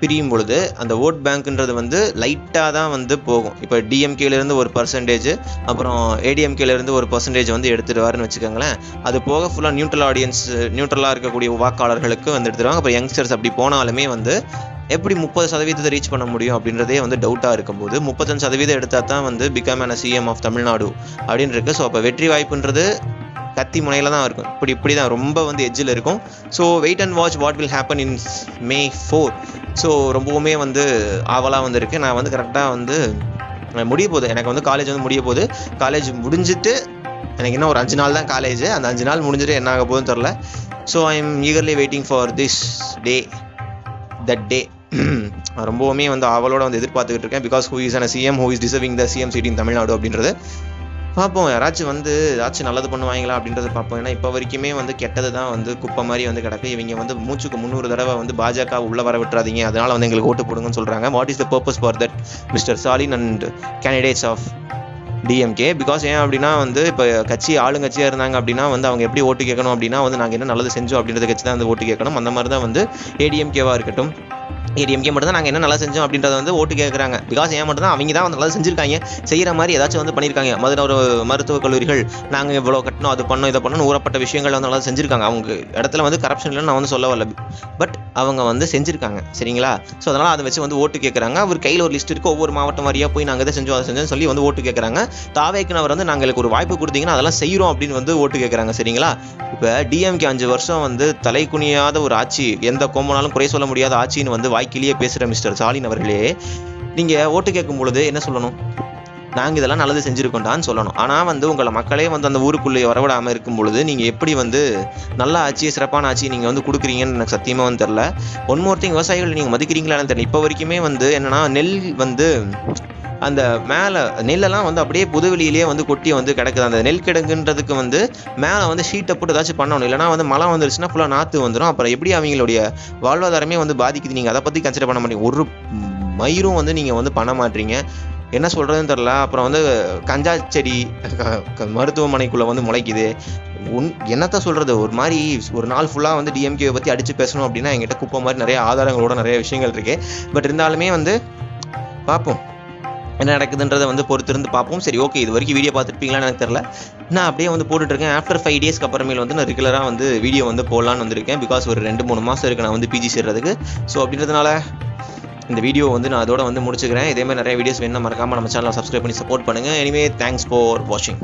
பிரியும் பொழுது அந்த ஓட் பேங்க்ன்றது வந்து லைட்டாக தான் வந்து போகும். இப்போ டிஎம்கேலேருந்து ஒரு பர்சன்டேஜ், அப்புறம் ஏடிஎம்கேலேருந்து ஒரு பர்சன்டேஜ் வந்து எடுத்துடுவாருன்னு வச்சுக்கோங்களேன். அது போக ஃபுல்லாக நியூட்ரலாக இருக்கக்கூடிய வாக்காளர்களுக்கு வந்து எடுத்துருவாங்க. அப்புறம் யங்ஸ்டர்ஸ் அப்படி போனாலுமே வந்து எப்படி 30% ரீச் பண்ண முடியும் அப்படின்றதே வந்து டவுட்டாக இருக்கும்போது 35% எடுத்தால் தான் வந்து become a CM of Tamil Nadu அப்படின்னு இருக்குது. ஸோ அப்போ வெற்றி வாய்ப்புன்றது கத்தி முனையில் தான் இருக்கும். இப்படி தான் ரொம்ப வந்து எட்ஜில் இருக்கும். So wait and watch what will happen in May 4. So ரொம்பவுமே வந்து ஆவலாக வந்து இருக்குது. நான் வந்து கரெக்டாக வந்து முடிய போகுது, எனக்கு வந்து காலேஜ் வந்து முடிய போகுது. காலேஜ் முடிஞ்சிட்டு எனக்கு இன்னும் ஒரு 5 நாள் தான் காலேஜ். அந்த 5 நாள் முடிஞ்சிட்டு என்ன ஆக போகுதுன்னு தெரில. So I am eagerly waiting for this day, that day. ரொம்பவுமே வந்து ஆவலோட வந்து எதிர்பார்த்துக்கிட்டு இருக்கேன். Because who is a CM, who is deserving the CM seat in Tamil Nadu அப்படின்றது பார்ப்போம். யாராச்சும் வந்து ஏதாச்சும் நல்லது பண்ணுவாங்களா அப்படின்றத பார்ப்போம். ஏன்னா இப்போ வரைக்குமே வந்து கெட்டது தான் வந்து குப்பை மாதிரி வந்து கிடக்கு. இவங்க வந்து மூச்சுக்கு 300 தடவை வந்து பாஜக உள்ளே வர விட்டுறாதீங்க, அதனால் வந்து எங்களுக்கு ஓட்டு போடுங்கன்னு சொல்கிறாங்க. What is the purpose for that mister Stalin and candidates of DMK? Because ஏன் அப்படின்னா வந்து இப்போ கட்சி ஆளுங்கட்சியாக இருந்தாங்க அப்படின்னா வந்து அவங்க எப்படி ஓட்டு கேட்கணும் அப்படின்னா வந்து நாங்கள் என்ன நல்லது செஞ்சோம் அப்படின்றத கட்சி தான் வந்து ஓட்டு கேட்கணும். அந்த மாதிரி தான் வந்து ஏடிஎம்கேவாக இருக்கட்டும், ஏடிஎம்கே மட்டும் தான் நாங்கள் என்ன நல்லா செஞ்சோம் அப்படின்றத வந்து ஓட்டு கேட்குறாங்க. பிகாஸ் ஏன் மட்டும் தான் அவங்க தான் வந்து நல்லா செஞ்சுருக்காங்க, செய்கிற மாதிரி ஏதாச்சும் வந்து பண்ணியிருக்காங்க. ஒரு மருத்துவக் கல்லூரிகள் நாங்கள் இவ்வளோ கட்டணும், அது பண்ணோம், இதை பண்ணணும், ஊறப்பட்ட விஷயங்கள் வந்து நல்லா செஞ்சுருக்காங்க. அவங்க இடத்துல வந்து கரப்ஷன் இல்லைன்னு நான் வந்து சொல்ல வரல, பட் அவங்க வந்து செஞ்சுருக்காங்க. சரிங்களா? ஸோ அதனால் அதை வச்சு வந்து ஓட்டு கேட்குறாங்க. அவர் கையில் ஒரு லிஸ்ட் இருக்குது, ஒவ்வொரு மாவட்டம் வாரியாக போய் நாங்கள் இதை செஞ்சோம் அதை செஞ்சோன்னு சொல்லி வந்து ஓட்டு கேட்குறாங்க. தாவேக்குன்னு அவர் வந்து நாங்கள் எங்களுக்கு ஒரு வாய்ப்பு கொடுத்தீங்கன்னா அதெல்லாம் செய்கிறோம் அப்படின்னு வந்து ஓட்டு கேட்குறாங்க. சரிங்களா? இப்போ டிஎம்கே 5 வருஷம் வந்து தலை குனியாத ஒரு ஆட்சி, எந்த கோம்பனாலும் குறை சொல்ல முடியாத ஆட்சின்னு வந்து வாய்க்கிலேயே பேசுகிற மிஸ்டர் ஸ்டாலின் அவர்களே, நீங்கள் ஓட்டு கேட்கும் பொழுது என்ன சொல்லணும்? நாங்கள் இதெல்லாம் நல்லது செஞ்சுருக்கோண்டான்னு சொல்லணும். ஆனால் வந்து உங்களை மக்களே வந்து அந்த ஊருக்குள்ளே வரவிடாமல் இருக்கும் பொழுது நீங்கள் எப்படி வந்து நல்ல ஆட்சியை, சிறப்பான ஆட்சியை நீங்கள் வந்து கொடுக்குறீங்கன்னு எனக்கு சத்தியமாக வந்து தெரில. ஒன் மோர் திங், விவசாயிகள் நீங்கள் மதிக்கிறீங்களான்னு தெரியல. இப்போ வரைக்குமே வந்து என்னென்னா நெல் வந்து அந்த மேலே நெல்லெல்லாம் வந்து அப்படியே புதுவெளியிலேயே வந்து கொட்டி வந்து கிடக்குது. அந்த நெல் கிடங்குன்றதுக்கு வந்து மேலே வந்து ஷீட்டை போட்டு ஏதாச்சும் பண்ணணும். இல்லைனா வந்து மழை வந்துருச்சுன்னா ஃபுல்லாக நாற்று வந்துடும். அப்புறம் எப்படி அவங்களுடைய வாழ்வாதாரமே வந்து பாதிக்குது. நீங்கள் அதை பற்றி கன்சிடர் பண்ண மாட்டீங்க. ஒரு மயிரும் வந்து நீங்கள் வந்து பண்ண மாட்டீங்க. என்ன சொல்கிறதுன்னு தெரில. அப்புறம் வந்து கஞ்சா செடி மருத்துவமனைக்குள்ளே வந்து முளைக்குது. என்னத்த சொல்கிறது, ஒரு மாதிரி ஒரு நாள் ஃபுல்லாக வந்து டிஎம்கேவை பற்றி அடித்து பேசணும் அப்படின்னா என்கிட்ட குப்பை மாதிரி நிறைய ஆதாரங்களோட நிறைய விஷயங்கள் இருக்குது. பட் இருந்தாலுமே வந்து பார்ப்போம் என்ன நடக்குதுன்றதை வந்து பொறுத்திருந்து பார்ப்போம். சரி, ஓகே, இது வரைக்கும் வீடியோ பார்த்துருப்பீங்களான்னு எனக்கு தெரியல. நான் அப்படியே வந்து போட்டுட்ருக்கேன். ஆஃப்டர் 5 டேஸ்க்கு அப்புறமேல் வந்து நான் ரெகுலராக வந்து வீடியோ வந்து போடலான்னு வந்திருக்கேன். பிகாஸ் ஒரு 2-3 மாதம் இருக்குது நான் வந்து பிஜி சேர்றதுக்கு. ஸோ அப்படின்றதுனால இந்த வீடியோ வந்து நான் அதோட வந்து முடிச்சுக்கிறேன். இதே மாதிரி நிறைய வீடியோஸ் வேணும், மறக்காமல் நம்ம சேனலை சப்ஸ்கிரைப் பண்ணி சப்போர்ட் பண்ணுங்கள். எனிவே, தேங்க்ஸ் ஃபார் வாட்சிங்.